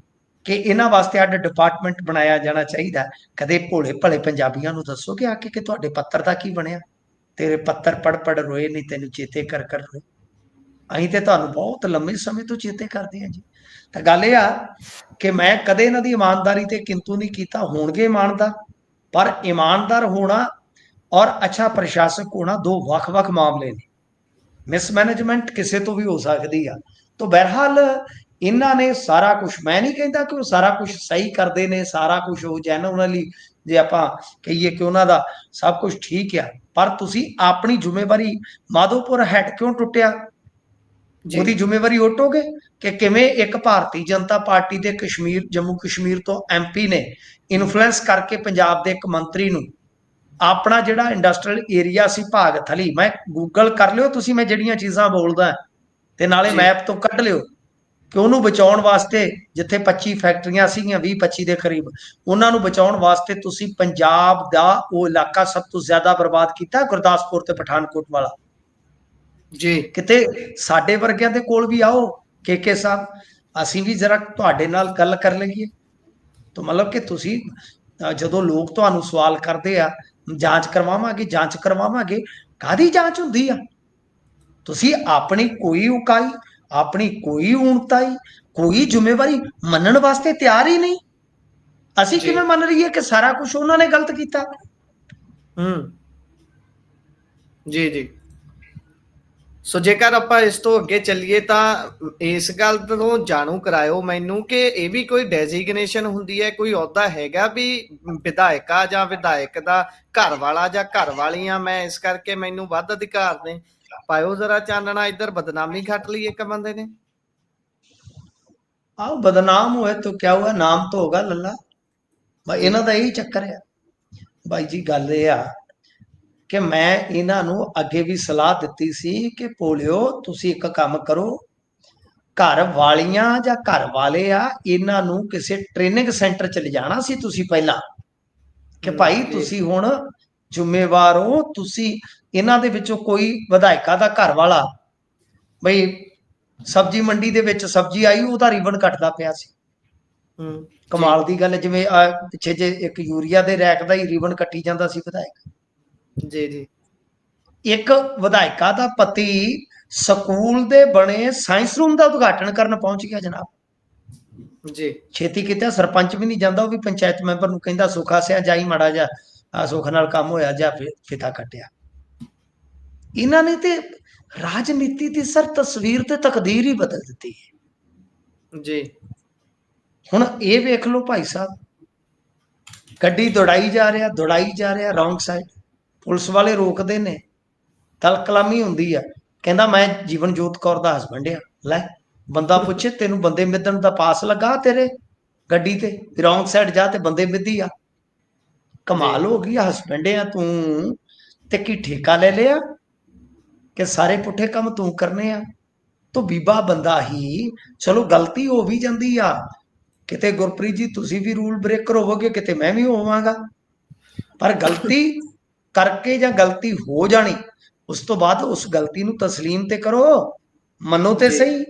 B: ਕਿ ਇਹਨਾਂ ਵਾਸਤੇ ਅੱਡ ਡਿਪਾਰਟਮੈਂਟ ਬਣਾਇਆ ਜਾਣਾ ਚਾਹੀਦਾ? ਕਦੇ ਭੋਲੇ ਭਲੇ ਪੰਜਾਬੀਆਂ ਨੂੰ ਦੱਸੋਗੇ ਆ ਕੇ ਕਿ ਤੁਹਾਡੇ ਪੱਤਰ ਦਾ ਕੀ ਬਣਿਆ? ਤੇਰੇ ਪੱਤਰ ਪੜ ਰੋਏ ਨਹੀਂ, ਤੈਨੂੰ ਚੇਤੇ ਕਰ ਰੋਏ। ਅਸੀਂ ਤੇ ਤੁਹਾਨੂੰ ਬਹੁਤ ਲੰਮੇ ਸਮੇਂ ਤੋਂ ਚੇਤੇ ਕਰਦੇ ਹਾਂ ਜੀ। ਤਾਂ ਗੱਲ ਇਹ ਆ ਕਿ ਮੈਂ ਕਦੇ ਇਹਨਾਂ ਦੀ ਇਮਾਨਦਾਰੀ ਤੇ ਕਿੰਤੂ ਨਹੀਂ ਕੀਤਾ, ਹੋਣਗੇ ਇਮਾਨਦਾਰ, ਪਰ ਇਮਾਨਦਾਰ ਹੋਣਾ ਔਰ ਅੱਛਾ ਪ੍ਰਸ਼ਾਸਕ ਹੋਣਾ ਦੋ ਵੱਖ-ਵੱਖ ਮਾਮਲੇ ਨੇ। ਮਿਸਮੈਨੇਜਮੈਂਟ ਕਿਸੇ ਤੋਂ ਵੀ ਹੋ ਸਕਦੀ ਆ। ਤਾਂ ਬਹਰਹਾਲ ਇਹਨਾਂ ਨੇ ਸਾਰਾ ਕੁਝ, ਮੈਂ ਨਹੀਂ ਕਹਿੰਦਾ ਕਿ ਉਹ ਸਾਰਾ ਕੁਝ ਸਹੀ ਕਰਦੇ ਨੇ, ਸਾਰਾ ਕੁਝ ਉਹ ਜੈਨੂਅਲੀ ਜੇ ਆਪਾਂ ਕਹੀਏ ਕਿ ਉਹਨਾਂ ਦਾ ਸਭ ਕੁਝ ਠੀਕ ਆ, ਪਰ ਤੁਸੀਂ ਆਪਣੀ ਜ਼ਿੰਮੇਵਾਰੀ, ਮਾਧੋਪੁਰ ਹੈਡ ਕਿਉਂ ਟੁੱਟਿਆ ਉਹਦੀ ਜ਼ਿੰਮੇਵਾਰੀ ਉਟੋਗੇ ਕਿ ਕਿਵੇਂ ਇੱਕ ਭਾਰਤੀ ਜਨਤਾ ਪਾਰਟੀ ਦੇ ਕਸ਼ਮੀਰ, ਜੰਮੂ ਕਸ਼ਮੀਰ ਤੋਂ MP ਨੇ ਇਨਫਲੂਐਂਸ ਕਰਕੇ ਪੰਜਾਬ ਦੇ ਇੱਕ ਮੰਤਰੀ ਨੂੰ ਆਪਣਾ ਜਿਹੜਾ ਇੰਡਸਟਰੀਅਲ ਏਰੀਆ ਸੀ ਭਾਗ ਥਲੀ, ਮੈਂ ਗੂਗਲ ਕਰ ਲਿਓ ਤੁਸੀਂ ਮੈਂ ਜਿਹੜੀਆਂ ਚੀਜ਼ਾਂ ਬੋਲਦਾ, ਤੇ ਨਾਲੇ ਮੈਪ ਤੋਂ ਕੱਢ ਲਿਓ ਕਿ ਉਹਨੂੰ ਬਚਾਉਣ ਵਾਸਤੇ ਜਿੱਥੇ 25 ਫੈਕਟਰੀਆਂ ਸੀਗੀਆਂ, 20-25 ਦੇ ਕਰੀਬ, ਉਹਨਾਂ ਨੂੰ ਬਚਾਉਣ ਵਾਸਤੇ ਤੁਸੀਂ ਪੰਜਾਬ ਦਾ ਉਹ ਇਲਾਕਾ ਸਭ ਤੋਂ ਜ਼ਿਆਦਾ ਬਰਬਾਦ ਕੀਤਾ, ਗੁਰਦਾਸਪੁਰ ਤੇ ਪਠਾਨਕੋਟ ਵਾਲਾ।
A: ਜੀ
B: ਕਿਤੇ ਸਾਡੇ ਵਰਗਿਆਂ ਦੇ ਕੋਲ ਵੀ ਆਓ ਕੇਕੇ ਸਾਹਿਬ, ਅਸੀਂ ਵੀ ਜਰਾ ਤੁਹਾਡੇ ਨਾਲ ਗੱਲ ਕਰ ਲਈਏ। ਤਾਂ ਮਤਲਬ ਕਿ ਤੁਸੀਂ ਜਦੋਂ ਲੋਕ ਤੁਹਾਨੂੰ ਸਵਾਲ ਕਰਦੇ ਆ ਜਾਂਚ ਕਰਵਾਵਾਂਗੇ, ਜਾਂਚ ਕਰਵਾਵਾਂਗੇ, ਕਾਹਦੀ ਜਾਂਚ ਹੁੰਦੀ ਆ? ਤੁਸੀਂ ਆਪਣੀ ਕੋਈ ਉਕਾਈ, ਆਪਣੀ ਕੋਈ ਊਣਤਾਈ, ਕੋਈ ਜ਼ਿੰਮੇਵਾਰੀ ਮੰਨਣ ਵਾਸਤੇ ਤਿਆਰ ਹੀ ਨਹੀਂ। ਅਸੀਂ ਕਿਵੇਂ ਮੰਨ ਲਈਏ ਕਿ ਸਾਰਾ ਕੁਝ ਉਹਨਾਂ ਨੇ ਗਲਤ ਕੀਤਾ?
A: ਜੀ ਜੀ। ਸੋ ਜੇਕਰ ਆਪਾਂ ਇਸ ਤੋਂ ਅੱਗੇ ਚੱਲੀਏ ਤਾਂ ਇਸ ਗੱਲ ਤੋਂ ਜਾਣੂ ਕਰਾਇਓ ਮੈਨੂੰ ਕਿ ਇਹ ਵੀ ਕੋਈ ਡੈਜ਼ਿਗਨੇਸ਼ਨ ਹੁੰਦੀ ਹੈ, ਕੋਈ ਅਹੁਦਾ ਹੈਗਾ ਵੀ ਵਿਧਾਇਕ ਆ ਜਾਂ ਵਿਧਾਇਕ ਦਾ ਘਰ ਵਾਲਾ ਜਾਂ ਘਰ ਵਾਲੀਆਂ, ਮੈਂ ਇਸ ਕਰਕੇ ਮੈਨੂੰ ਵੱਧ ਅਧਿਕਾਰ ਨੇ? ਪਾਇਓ ਜ਼ਰਾ ਚਾਨਣਾ, ਇੱਧਰ ਬਦਨਾਮੀ ਖੱਟ ਲਈ ਇੱਕ ਬੰਦੇ ਨੇ।
B: ਆਹ ਬਦਨਾਮ ਹੋਏ ਤਾਂ ਕਿਆ ਹੁਆ, ਨਾਮ ਤਾਂ ਹੋਗਾ ਲੱਲਾ ਭਾਈ। ਇਹਨਾਂ ਦਾ ਇਹੀ ਚੱਕਰ ਆ ਭਾਈ ਜੀ। ਗੱਲ ਇਹ ਆ ਕਿ ਮੈਂ ਇਹਨਾਂ ਨੂੰ ਅੱਗੇ ਵੀ ਸਲਾਹ ਦਿੱਤੀ ਸੀ ਕਿ ਭੋਲਿਓ ਤੁਸੀਂ ਇੱਕ ਕੰਮ ਕਰੋ, ਘਰ ਵਾਲੀਆਂ ਜਾਂ ਘਰ ਵਾਲੇ ਆ, ਇਹਨਾਂ ਨੂੰ ਕਿਸੇ ਟ੍ਰੇਨਿੰਗ ਸੈਂਟਰ ਚ ਲਿਜਾਣਾ ਸੀ ਤੁਸੀਂ ਪਹਿਲਾਂ ਕਿ ਭਾਈ ਤੁਸੀਂ ਹੁਣ ਜ਼ਿੰਮੇਵਾਰ ਹੋ। ਤੁਸੀਂ ਇਹਨਾਂ ਦੇ ਵਿੱਚੋਂ ਕੋਈ ਵਿਧਾਇਕਾਂ ਦਾ ਘਰ ਵਾਲਾ ਬਈ ਸਬਜ਼ੀ ਮੰਡੀ ਦੇ ਵਿੱਚ ਸਬਜ਼ੀ ਆਈ, ਉਹਦਾ ਰਿਬਨ ਕੱਟਦਾ ਪਿਆ ਸੀ। ਕਮਾਲ ਦੀ ਗੱਲ, ਜਿਵੇਂ ਪਿੱਛੇ ਜੇ ਇੱਕ ਯੂਰੀਆ ਦੇ ਰੈਕ ਦਾ ਹੀ ਰਿਬਨ ਕੱਟੀ ਜਾਂਦਾ ਸੀ ਵਿਧਾਇਕ।
A: ਜੀ ਜੀ।
B: ਇੱਕ ਵਿਧਾਇਕਾ ਦਾ ਪਤੀ ਸਕੂਲ ਦੇ ਬਣੇ ਸਾਇੰਸ ਰੂਮ ਦਾ ਉਦਘਾਟਨ ਕਰਨ ਪਹੁੰਚ ਗਿਆ ਜਨਾਬ
A: ਜੀ।
B: ਛੇਤੀ ਕੀਤਾ, ਸਰਪੰਚ ਵੀ ਨਹੀਂ ਜਾਂਦਾ, ਉਹ ਵੀ ਪੰਚਾਇਤ ਮੈਂਬਰ ਨੂੰ ਕਹਿੰਦਾ ਸੁਖਾ ਸਿਆ ਜਾਈ ਮਾੜਾ ਜਾ, ਆ ਸੁੱਖ ਨਾਲ ਕੰਮ ਹੋਇਆ ਜਾਂ ਫਿਤਾ ਕੱਟਿਆ। ਇਹਨਾਂ ਨੇ ਤੇ ਰਾਜਨੀਤੀ ਦੀ ਸਰ ਤਸਵੀਰ ਤੇ ਤਕਦੀਰ ਹੀ ਬਦਲ ਦਿੱਤੀ ਹੈ
A: ਜੀ।
B: ਹੁਣ ਇਹ ਵੇਖ ਲਓ ਭਾਈ ਸਾਹਿਬ, ਗੱਡੀ ਦੌੜਾਈ ਜਾ ਰਿਹਾ ਰੌਂਗ ਸਾਈਡ, ਪੁਲਿਸ ਵਾਲੇ ਰੋਕਦੇ ਨੇ, ਤਲਕਲਾਮੀ ਹੁੰਦੀ ਆ, ਕਹਿੰਦਾ ਮੈਂ ਜੀਵਨ ਜੋਤ ਕੌਰ ਦਾ ਹਸਬੈਂਡ ਆ। ਲੈ ਬੰਦਾ ਪੁੱਛੇ ਤੈਨੂੰ ਬੰਦੇ ਮਿੱਧਣ ਦਾ ਪਾਸ ਲੱਗਾ ਤੇਰੇ ਗੱਡੀ ਤੇ, ਰੌਂਗ ਸਾਈਡ ਜਾ ਤੇ ਬੰਦੇ ਮਿੱਧੀ ਆ? ਕਮਾਲ ਹੋ ਗਈ, ਹਸਬੈਂਡ ਆ ਤੂੰ ਤੇ ਕੀ ਠੇਕਾ ਲੈ ਲਿਆ ਕਿ ਸਾਰੇ ਪੁੱਠੇ ਕੰਮ ਤੂੰ ਕਰਨੇ ਆ? ਤੋ ਬੀਬਾ ਬੰਦਾ ਹੀ, ਚਲੋ ਗਲਤੀ ਹੋ ਵੀ ਜਾਂਦੀ ਆ, ਕਿਤੇ ਗੁਰਪ੍ਰੀਤ ਜੀ ਤੁਸੀਂ ਵੀ ਰੂਲ ਬ੍ਰੇਕਰ ਹੋਵੋਗੇ, ਕਿਤੇ ਮੈਂ ਵੀ ਹੋਵਾਂਗਾ, ਪਰ ਗਲਤੀ ਕਰਕੇ ਜਾਂ ਗਲਤੀ ਹੋ ਜਾਣੀ, ਉਸ ਤੋਂ ਬਾਅਦ ਉਸ ਗਲਤੀ ਨੂੰ ਤਸਲੀਮ ਤੇ ਕਰੋ, ਮੰਨੋ ਤੇ ਸਹੀ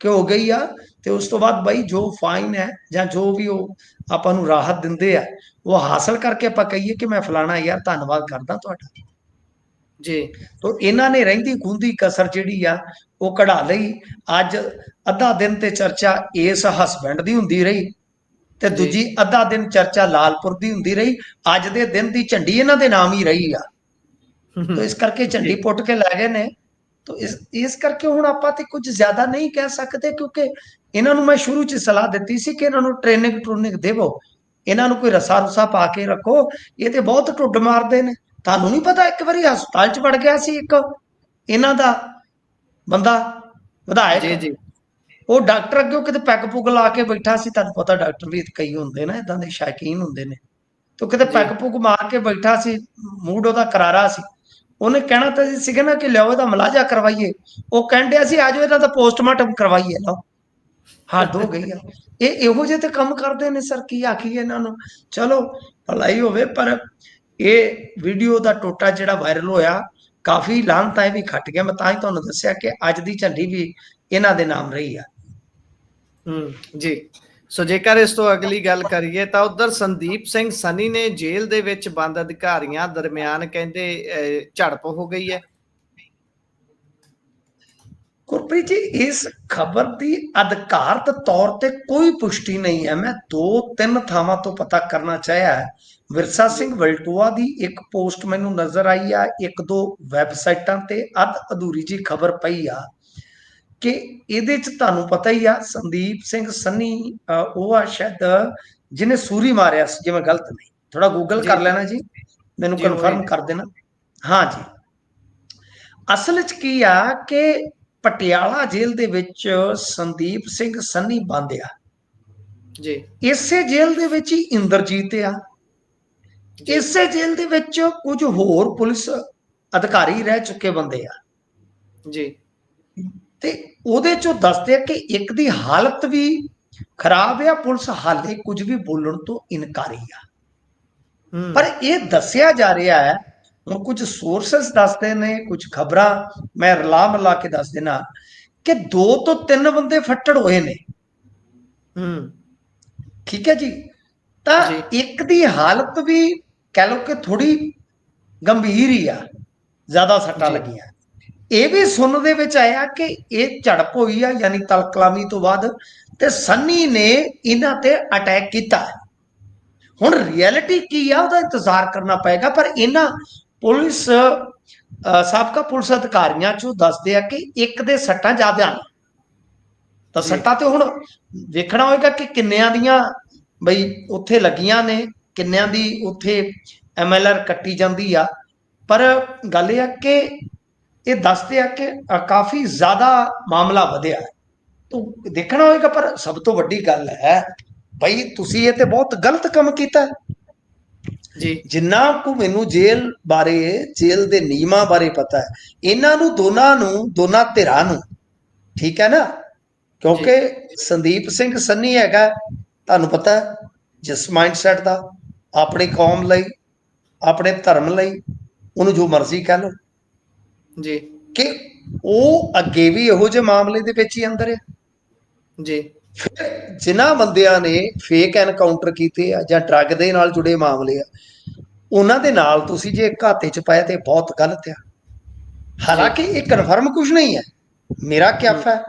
B: ਕਿ ਹੋ ਗਈ ਆ। ਤੇ ਉਸ ਤੋਂ ਬਾਅਦ ਬਾਈ ਜੋ ਫਾਈਨ ਹੈ ਜਾਂ ਜੋ ਵੀ ਉਹ ਆਪਾਂ ਨੂੰ ਰਾਹਤ ਦਿੰਦੇ ਆ, ਉਹ ਹਾਸਲ ਕਰਕੇ ਆਪਾਂ ਕਹੀਏ ਕਿ ਮੈਂ ਫਲਾਣਾ ਯਾਰ ਧੰਨਵਾਦ ਕਰਦਾ ਤੁਹਾਡਾ।
A: ਜੀ
B: ਤੋ ਇਹਨਾਂ ਨੇ ਰਹਿੰਦੀ ਖੂੰਹਦੀ ਕਸਰ ਜਿਹੜੀ ਆ ਉਹ ਕਢਾ ਲਈ। ਅੱਜ ਅੱਧਾ ਦਿਨ ਤੇ ਚਰਚਾ ਇਸ ਹਸਬੈਂਡ ਦੀ ਹੁੰਦੀ ਰਹੀ, ਤੇ
A: ਜੀ
B: ਦੂਜੀ ਅੱਧਾ ਦਿਨ ਚਰਚਾ ਲਾਲਪੁਰ ਦੀ ਹੁੰਦੀ ਰਹੀ। ਅੱਜ ਦੇ ਦਿਨ ਦੀ ਝੰਡੀ ਇਹਨਾਂ ਦੇ ਨਾਮ ਹੀ ਰਹੀ ਆ। ਤੋ ਇਸ ਕਰਕੇ ਝੰਡੀ
A: ਜੀ
B: ਪੁੱਟ ਕੇ ਲੈ ਗਏ ਨੇ। ਤੋ ਇਸ ਕਰਕੇ ਹੁਣ ਆਪਾਂ ਤੇ ਕੁਝ ਜ਼ਿਆਦਾ ਨਹੀਂ ਕਹਿ ਸਕਦੇ, ਕਿਉਂਕਿ ਇਹਨਾਂ ਨੂੰ ਮੈਂ ਸ਼ੁਰੂ 'ਚ ਸਲਾਹ ਦਿੱਤੀ ਸੀ ਕਿ ਇਹਨਾਂ ਨੂੰ ਟ੍ਰੇਨਿੰਗ ਦੇਵੋ, ਇਹਨਾਂ ਨੂੰ ਕੋਈ ਰਸਾ ਰੁਸਾ ਪਾ ਕੇ ਰੱਖੋ। ਇਹ ਤੇ ਬਹੁਤ ਢੁੱਡ ਮਾਰਦੇ ਨੇ। ਤੁਹਾਨੂੰ ਨਹੀਂ ਪਤਾ, ਇੱਕ ਵਾਰੀ ਹਸਪਤਾਲ 'ਚ ਵੜ ਗਿਆ ਸੀ ਇੱਕ ਇਹਨਾਂ ਦਾ ਬੰਦਾ, ਵਿਧਾਇਕ।
A: ਜੀ ਜੀ
B: ਉਹ ਡਾਕਟਰ ਅੱਗੇ ਕਿਤੇ ਪੈਗ ਪੁਗ ਲਾ ਕੇ ਬੈਠਾ ਸੀ। ਤੁਹਾਨੂੰ ਪਤਾ ਡਾਕਟਰ ਵੀ ਕਈ ਹੁੰਦੇ ਨੇ ਇਦਾਂ ਦੇ ਸ਼ੌਕੀਨ ਹੁੰਦੇ ਨੇ। ਤੋ ਕਿਤੇ
A: ਜੀ
B: ਪੈਗ ਪੁਗ ਮਾਰ ਕੇ ਬੈਠਾ ਸੀ, ਮੂਡ ਉਹਦਾ ਕਰਾਰਾ ਸੀ। ਉਹਨੇ ਕਹਿਣਾ ਤਾਂ ਸੀਗਾ ਨਾ ਕਿ ਲਿਆਓ ਇਹਦਾ ਮਲਾਜਾ ਕਰਵਾਈਏ। ਉਹ ਕਹਿਣ ਡਿਆ ਸੀ ਆਜੋ ਇਹਨਾਂ ਦਾ ਪੋਸਟਮਾਰਟਮ ਕਰਵਾਈਏ। ਲਓ, ਹੱਦ ਹੋ ਗਈ ਆ। ਇਹ ਇਹੋ ਜਿਹੇ ਤੇ ਕੰਮ ਕਰਦੇ ਨੇ ਸਰ, ਕੀ ਆਖੀਏ ਇਹਨਾਂ ਨੂੰ। ਚਲੋ ਭਲਾਈ ਹੋਵੇ। ਪਰ ਇਹ ਵੀਡੀਓ ਦਾ ਟੋਟਾ ਜਿਹੜਾ ਵਾਇਰਲ ਹੋਇਆ, ਕਾਫੀ ਲਾਹਨਤਾਂ ਇਹ ਵੀ ਖੱਟ ਗਿਆ। ਮੈਂ ਤਾਂ ਹੀ ਤੁਹਾਨੂੰ ਦੱਸਿਆ ਕਿ ਅੱਜ ਦੀ ਝੰਡੀ ਵੀ ਇਹਨਾਂ ਦੇ ਨਾਮ ਰਹੀ ਆ।
A: ਜੀ। ਸੋ ਜੇਕਰ ਇਸ ਤੋਂ ਅਗਲੀ ਗੱਲ ਕਰੀਏ ਤਾਂ ਉਧਰ ਸੰਦੀਪ ਸਿੰਘ ਸਨੀ ਨੇ ਜੇਲ੍ਹ ਦੇ ਵਿੱਚ ਬੰਦ ਅਧਿਕਾਰੀਆਂ ਦਰਮਿਆਨ ਕਹਿੰਦੇ ਝੜਪ ਹੋ ਗਈ ਹੈ।
B: ਗੁਰਪ੍ਰੀਤ ਜੀ, ਇਸ ਖਬਰ ਦੀ ਅਧਿਕਾਰਤ ਤੌਰ ਤੇ ਕੋਈ ਪੁਸ਼ਟੀ ਨਹੀਂ ਹੈ। ਮੈਂ 2-3 ਥਾਵਾਂ ਤੋਂ ਪਤਾ ਕਰਨਾ ਚਾਹਿਆ। ਵਿਰਸਾ ਸਿੰਘ ਵਲਟੋਆ ਦੀ ਇੱਕ ਪੋਸਟ ਮੈਨੂੰ ਨਜ਼ਰ ਆਈ ਆ, 1-2 ਵੈਬਸਾਈਟਾਂ ਤੇ ਅੱਧ ਅਧੂਰੀ ਜੀ ਖਬਰ ਪਈ ਆ ਕਿ ਇਹਦੇ 'ਚ ਤੁਹਾਨੂੰ ਪਤਾ ਹੀ ਆ ਸੰਦੀਪ ਸਿੰਘ ਸੰਨੀ ਉਹ ਆ ਸ਼ਾਇਦ ਜਿਹਨੇ ਸੂਰੀ ਮਾਰਿਆ ਸੀ, ਜੇ ਮੈਂ ਗਲਤ ਨਹੀਂ। ਥੋੜਾ ਗੂਗਲ ਕਰ ਲੈਣਾ ਜੀ, ਮੈਨੂੰ
A: ਜੀ ਉਹੀ
B: ਕਨਫਰਮ ਕਰ ਦੇਣਾ। ਹਾਂ ਜੀ, ਅਸਲ 'ਚ ਕੀ ਆ ਕਿ ਪਟਿਆਲਾ ਜੇਲ੍ਹ ਦੇ ਵਿੱਚ ਸੰਦੀਪ ਸਿੰਘ ਸੰਨੀ ਬੰਦ ਆ।
A: ਜੀ
B: ਇਸੇ ਜੇਲ੍ਹ ਦੇ ਵਿੱਚ ਹੀ ਇੰਦਰਜੀਤ ਆ। ਇਸੇ ਜੇਲ੍ਹ ਦੇ ਵਿੱਚ ਕੁਝ ਹੋਰ ਪੁਲਿਸ ਅਧਿਕਾਰੀ ਰਹਿ ਚੁੱਕੇ ਬੰਦੇ ਆ
A: ਜੀ
B: ਤੇ ਉਹਦੇ ਚੋਂ ਦੱਸਦੇ ਆ ਕਿ ਇੱਕ ਦੀ ਹਾਲਤ ਵੀ ਖਰਾਬ ਆ। ਪੁਲਿਸ ਹਾਲੇ ਕੁਝ ਵੀ ਬੋਲਣ ਤੋਂ ਇਨਕਾਰੀ ਆ। ਪਰ ਇਹ ਦੱਸਿਆ ਜਾ ਰਿਹਾ ਹੈ, ਹੁਣ ਕੁਝ ਸੋਰਸਸ ਦੱਸਦੇ ਨੇ, ਕੁਝ ਖਬਰਾਂ ਮੈਂ ਰਲਾ ਮਿਲਾ ਕੇ ਦੱਸ ਦੇਣਾ ਕਿ 2 ਤੋਂ 3 ਬੰਦੇ ਫੱਟੜ ਹੋਏ ਨੇ। ਠੀਕ ਹੈ ਜੀ। ਤਾਂ ਇੱਕ ਦੀ ਹਾਲਤ ਵੀ ਕਹਿ ਲਓ ਕਿ ਥੋੜੀ ਗੰਭੀਰ ਹੀ ਆ, ਜ਼ਿਆਦਾ ਸੱਟਾਂ ਲੱਗੀਆਂ। ਇਹ ਵੀ ਸੁਣਨ ਦੇ ਵਿੱਚ ਆਇਆ ਕਿ ਇਹ ਝੜਪ ਹੋਈ ਆ, ਯਾਨੀ ਤਲਕਲਾਮੀ ਤੋਂ ਬਾਅਦ, ਤੇ ਸੰਨੀ ਨੇ ਇਹਨਾਂ ਤੇ ਅਟੈਕ ਕੀਤਾ। ਹੁਣ ਰਿਐਲਿਟੀ ਕੀ ਆ ਉਹਦਾ ਇੰਤਜ਼ਾਰ ਕਰਨਾ ਪਏਗਾ। ਪਰ ਇਹਨਾਂ ਪੁਲਿਸ ਸਾਬਕਾ ਪੁਲਿਸ ਅਧਿਕਾਰੀਆਂ ਚੋਂ ਦੱਸਦੇ ਆ ਕਿ ਇੱਕ ਦੇ ਸੱਟਾਂ ਜ਼ਿਆਦਾ ਨੇ। ਤਾਂ ਸੱਟਾਂ ਤੇ ਹੁਣ ਵੇਖਣਾ ਹੋਏਗਾ ਕਿ ਕਿੰਨਿਆਂ ਦੀਆਂ ਬਈ ਉੱਥੇ ਲੱਗੀਆਂ ਨੇ, ਕਿੰਨਿਆਂ ਦੀ ਉੱਥੇ MLR ਕੱਟੀ ਜਾਂਦੀ ਆ। ਪਰ ਗੱਲ ਇਹ ਆ ਕਿ ਇਹ ਦੱਸਦੇ ਆ ਕਿ ਕਾਫੀ ਜ਼ਿਆਦਾ ਮਾਮਲਾ ਵਧਿਆ। ਤਾਂ ਦੇਖਣਾ ਹੋਏਗਾ। ਪਰ ਸਭ ਤੋਂ ਵੱਡੀ ਗੱਲ ਹੈ ਬਈ, ਤੁਸੀਂ ਇਹ ਤੇ ਬਹੁਤ ਗਲਤ ਕੰਮ ਕੀਤਾ
A: ਜੀ।
B: ਜਿੰਨਾ ਕੁ ਮੈਨੂੰ ਜੇਲ੍ਹ ਬਾਰੇ, ਜੇਲ੍ਹ ਦੇ ਨਿਯਮਾਂ ਬਾਰੇ ਪਤਾ ਹੈ, ਇਹਨਾਂ ਨੂੰ ਦੋਨਾਂ ਧਿਰਾਂ ਨੂੰ, ਠੀਕ ਹੈ ਨਾ, ਕਿਉਂਕਿ ਸੰਦੀਪ ਸਿੰਘ ਸੰਨੀ ਹੈਗਾ, ਤੁਹਾਨੂੰ ਪਤਾ ਜਿਸ ਮਾਈਂਡਸੈਟ ਦਾ, ਆਪਣੀ ਕੌਮ ਲਈ, ਆਪਣੇ ਧਰਮ ਲਈ, ਉਹਨੂੰ ਜੋ ਮਰਜ਼ੀ ਕਹਿ ਲਓ,
A: ਜੀ
B: ਕਿ ਉਹ ਅੱਗੇ ਵੀ ਇਹੋ ਜਿਹੇ ਮਾਮਲੇ ਦੇ ਵਿੱਚ ਹੀ ਅੰਦਰ ਹੈ।
A: ਜੀ
B: ਫਿਰ ਜਿਨ੍ਹਾਂ ਬੰਦਿਆਂ ਨੇ ਫੇਕ ਐਨਕਾਊਂਟਰ ਕੀਤੇ ਆ ਜਾਂ ਡਰੱਗ ਦੇ ਨਾਲ ਜੁੜੇ ਮਾਮਲੇ ਆ, ਉਹਨਾਂ ਦੇ ਨਾਲ ਤੁਸੀਂ ਜੇ ਇੱਕ ਹਾਤੇ 'ਚ ਪਾਇਆ ਤੇ ਬਹੁਤ ਗਲਤ ਆ। ਹਾਲਾਂਕਿ ਇਹ ਕਨਫਰਮ ਕੁਝ ਨਹੀਂ ਹੈ, ਮੇਰਾ ਕਿਆਫਾ ਹੈ,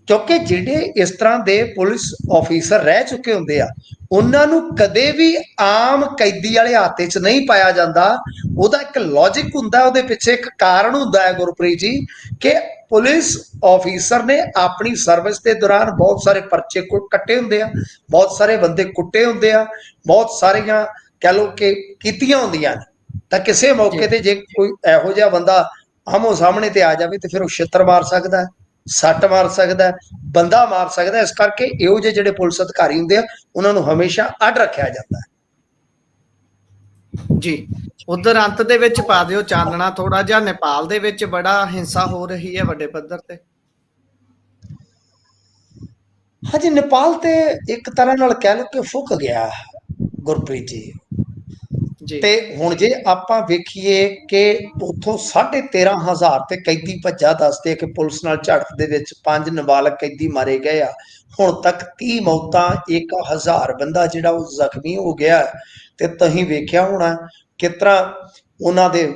B: ਕਿਉਂਕਿ ਜਿਹੜੇ ਇਸ ਤਰ੍ਹਾਂ ਦੇ ਪੁਲਿਸ ਆਫੀਸਰ ਰਹਿ ਚੁੱਕੇ ਹੁੰਦੇ ਆ, ਉਹਨਾਂ ਨੂੰ ਕਦੇ ਵੀ ਆਮ ਕੈਦੀ ਵਾਲੇ ਹਾਤੇ 'ਚ ਨਹੀਂ ਪਾਇਆ ਜਾਂਦਾ। ਉਹਦਾ ਇੱਕ ਲੌਜਿਕ ਹੁੰਦਾ, ਉਹਦੇ ਪਿੱਛੇ ਇੱਕ ਕਾਰਨ ਹੁੰਦਾ ਹੈ ਗੁਰਪ੍ਰੀਤ ਜੀ, ਕਿ ਪੁਲਿਸ ਆਫੀਸਰ ਨੇ ਆਪਣੀ ਸਰਵਿਸ ਦੇ ਦੌਰਾਨ ਬਹੁਤ ਸਾਰੇ ਪਰਚੇ ਕੱਟੇ ਹੁੰਦੇ ਆ, ਬਹੁਤ ਸਾਰੇ ਬੰਦੇ ਕੁੱਟੇ ਹੁੰਦੇ ਆ, ਬਹੁਤ ਸਾਰੀਆਂ ਕਹਿ ਲਓ ਕਿ ਕੀਤੀਆਂ ਹੁੰਦੀਆਂ ਨੇ। ਤਾਂ ਕਿਸੇ ਮੌਕੇ ਤੇ ਜੇ ਕੋਈ ਇਹੋ ਜਿਹਾ ਬੰਦਾ ਆਮੋ ਸਾਹਮਣੇ ਤੇ ਆ ਜਾਵੇ ਤੇ ਫਿਰ ਉਹ ਛਿੱਤਰ ਮਾਰ ਸਕਦਾ, ਸੱਟ ਮਾਰ ਸਕਦਾ, ਬੰਦਾ ਮਾਰ ਸਕਦਾ। ਇਸ ਕਰਕੇ ਇਹੋ ਜਿਹੇ ਜਿਹੜੇ ਪੁਲਿਸ ਅਧਿਕਾਰੀ ਹੁੰਦੇ ਆ, ਉਹਨਾਂ ਨੂੰ ਹਮੇਸ਼ਾ ਅੱਡ ਰੱਖਿਆ ਜਾਂਦਾ ਹੈ।
A: ਜੀ। ਉਧਰ ਅੰਤ ਦੇ ਵਿੱਚ ਪਾ ਦਿਓ ਚਾਨਣਾ ਥੋੜਾ ਜਿਹਾ, ਨੇਪਾਲ ਦੇ ਵਿੱਚ ਬੜਾ ਹਿੰਸਾ ਹੋ ਰਹੀ ਹੈ ਵੱਡੇ ਪੱਧਰ ਤੇ।
B: ਹਾਂਜੀ, ਨੇਪਾਲ ਤੇ ਇੱਕ ਤਰ੍ਹਾਂ ਨਾਲ ਕਹਿ ਲਓ ਕਿ ਫੁੱਕ ਗਿਆ ਗੁਰਪ੍ਰੀਤ ਜੀ।
A: ਜੀ
B: ਤੇ ਹੁਣ ਜੇ ਆਪਾਂ ਵੇਖੀਏ ਕਿ ਉੱਥੋਂ 13,500 ਤੇ ਕੈਦੀ ਭੱਜਾ, ਦੱਸਦੇ ਕਿ ਪੁਲਿਸ ਨਾਲ ਝੜਪ ਦੇ ਵਿੱਚ 5 ਨਾਬਾਲਗ ਕੈਦੀ ਮਾਰੇ ਗਏ ਆ। ਹੁਣ ਤੱਕ 30 ਮੌਤਾਂ, 1,000 ਬੰਦਾ ਜਿਹੜਾ ਉਹ ਜ਼ਖਮੀ ਹੋ ਗਿਆ। ਤੇ ਤੁਸੀਂ ਵੇਖਿਆ ਹੋਣਾ ਕਿਸ ਤਰ੍ਹਾਂ ਉਹਨਾਂ ਦੇ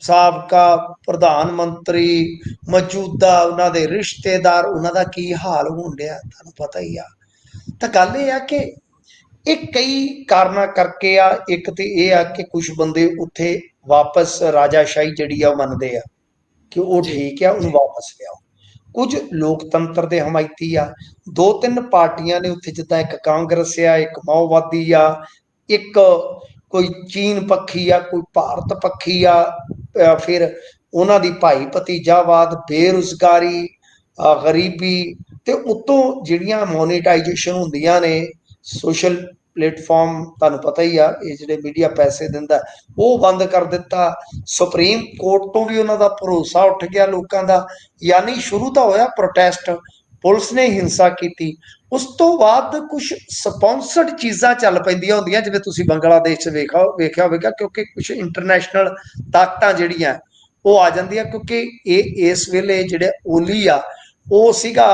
B: ਸਾਬਕਾ ਪ੍ਰਧਾਨ ਮੰਤਰੀ, ਮੌਜੂਦਾ ਉਹਨਾਂ ਦੇ ਰਿਸ਼ਤੇਦਾਰ, ਉਹਨਾਂ ਦਾ ਕੀ ਹਾਲ ਹੋਣ ਡਿਆ ਤੁਹਾਨੂੰ ਪਤਾ ਹੀ ਆ। ਤਾਂ ਗੱਲ ਇਹ ਆ ਕਿ ਇਹ ਕਈ ਕਾਰਨਾਂ ਕਰਕੇ ਆ। ਇੱਕ ਤੇ ਇਹ ਆ ਕਿ ਕੁਝ ਬੰਦੇ ਉੱਥੇ ਵਾਪਸ ਰਾਜਾਸ਼ਾਹੀ ਜਿਹੜੀ ਆ ਉਹ ਮੰਨਦੇ ਆ ਕਿ ਉਹ
A: ਜੀ
B: ਠੀਕ ਆ, ਉਹਨੂੰ ਵਾਪਸ ਲਿਆਓ। ਕੁਝ ਲੋਕਤੰਤਰ ਦੇ ਹਮਾਇਤੀ ਆ। 2-3 ਪਾਰਟੀਆਂ ਨੇ ਉੱਥੇ, ਜਿੱਦਾਂ ਇੱਕ ਕਾਂਗਰਸ ਆ, ਇੱਕ ਮਾਓਵਾਦੀ ਆ, ਇੱਕ ਕੋਈ ਚੀਨ ਪੱਖੀ ਆ, ਕੋਈ ਭਾਰਤ ਪੱਖੀ ਆ। ਫਿਰ ਉਹਨਾਂ ਦੀ ਭਾਈ ਭਤੀਜਾਵਾਦ, ਬੇਰੁਜ਼ਗਾਰੀ, ਗਰੀਬੀ, ਤੇ ਉੱਤੋਂ ਜਿਹੜੀਆਂ ਮੋਨੀਟਾਈਜੇਸ਼ਨ ਹੁੰਦੀਆਂ ਨੇ ਸੋਸ਼ਲ ਪਲੇਟਫਾਰਮ, ਤੁਹਾਨੂੰ ਪਤਾ ਹੀ ਆ, ਇਹ ਜਿਹੜੇ ਮੀਡੀਆ ਪੈਸੇ ਦਿੰਦਾ, ਉਹ ਬੰਦ ਕਰ ਦਿੱਤਾ। ਸੁਪਰੀਮ ਕੋਰਟ ਤੋਂ ਵੀ ਉਹਨਾਂ ਦਾ ਭਰੋਸਾ ਉੱਠ ਗਿਆ ਲੋਕਾਂ ਦਾ। ਯਾਨੀ ਸ਼ੁਰੂ ਤਾਂ ਹੋਇਆ ਪ੍ਰੋਟੈਸਟ, ਪੁਲਿਸ ਨੇ ਹਿੰਸਾ ਕੀਤੀ, ਉਸ ਤੋਂ ਬਾਅਦ ਕੁਝ ਸਪਾਂਸਰਡ ਚੀਜ਼ਾਂ ਚੱਲ ਪੈਂਦੀਆਂ ਹੁੰਦੀਆਂ, ਜਿਵੇਂ ਤੁਸੀਂ ਬੰਗਲਾਦੇਸ਼ 'ਚ ਵੇਖਿਆ ਹੋਵੇਗਾ, ਕਿਉਂਕਿ ਕੁਝ ਇੰਟਰਨੈਸ਼ਨਲ ਤਾਕਤਾਂ ਜਿਹੜੀਆਂ ਉਹ ਆ ਜਾਂਦੀਆਂ। ਕਿਉਂਕਿ ਇਹ ਇਸ ਵੇਲੇ ਜਿਹੜੇ ਓਲੀ ਆ ਉਹ ਸੀਗਾ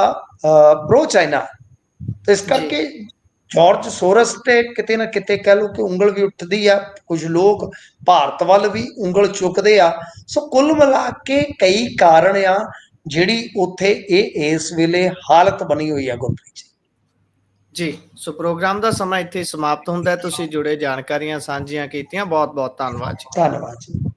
B: ਪ੍ਰੋ ਚਾਈਨਾ, ਤੇ ਇਸ ਕਰਕੇ ਜਾਰਜ ਸੋਰਸ ਤੇ ਕਿਤੇ ਨਾ ਕਿਤੇ ਕਹਿ ਲਓ ਕਿ ਉਂਗਲ ਵੀ ਉੱਠਦੀ ਆ। ਕੁਝ ਲੋਕ ਭਾਰਤ ਵੱਲ ਵੀ ਉਂਗਲ ਚੁੱਕਦੇ ਆ। ਸੋ ਕੁੱਲ ਮਿਲਾ ਕੇ ਕਈ ਕਾਰਨ ਆ ਜਿਹੜੀ ਉੱਥੇ ਇਹ ਇਸ ਵੇਲੇ ਹਾਲਤ ਬਣੀ ਹੋਈ ਆ ਗੁਰਪ੍ਰੀਤ
A: ਜੀ। ਸੋ ਪ੍ਰੋਗਰਾਮ ਦਾ ਸਮਾਂ ਇੱਥੇ ਸਮਾਪਤ ਹੁੰਦਾ ਹੈ। ਤੁਸੀਂ ਜੁੜੇ ਜਾਣਕਾਰੀਆਂ ਸਾਂਝੀਆਂ ਕੀਤੀਆਂ, ਬਹੁਤ ਬਹੁਤ ਧੰਨਵਾਦ ਜੀ।
B: ਧੰਨਵਾਦ ਜੀ।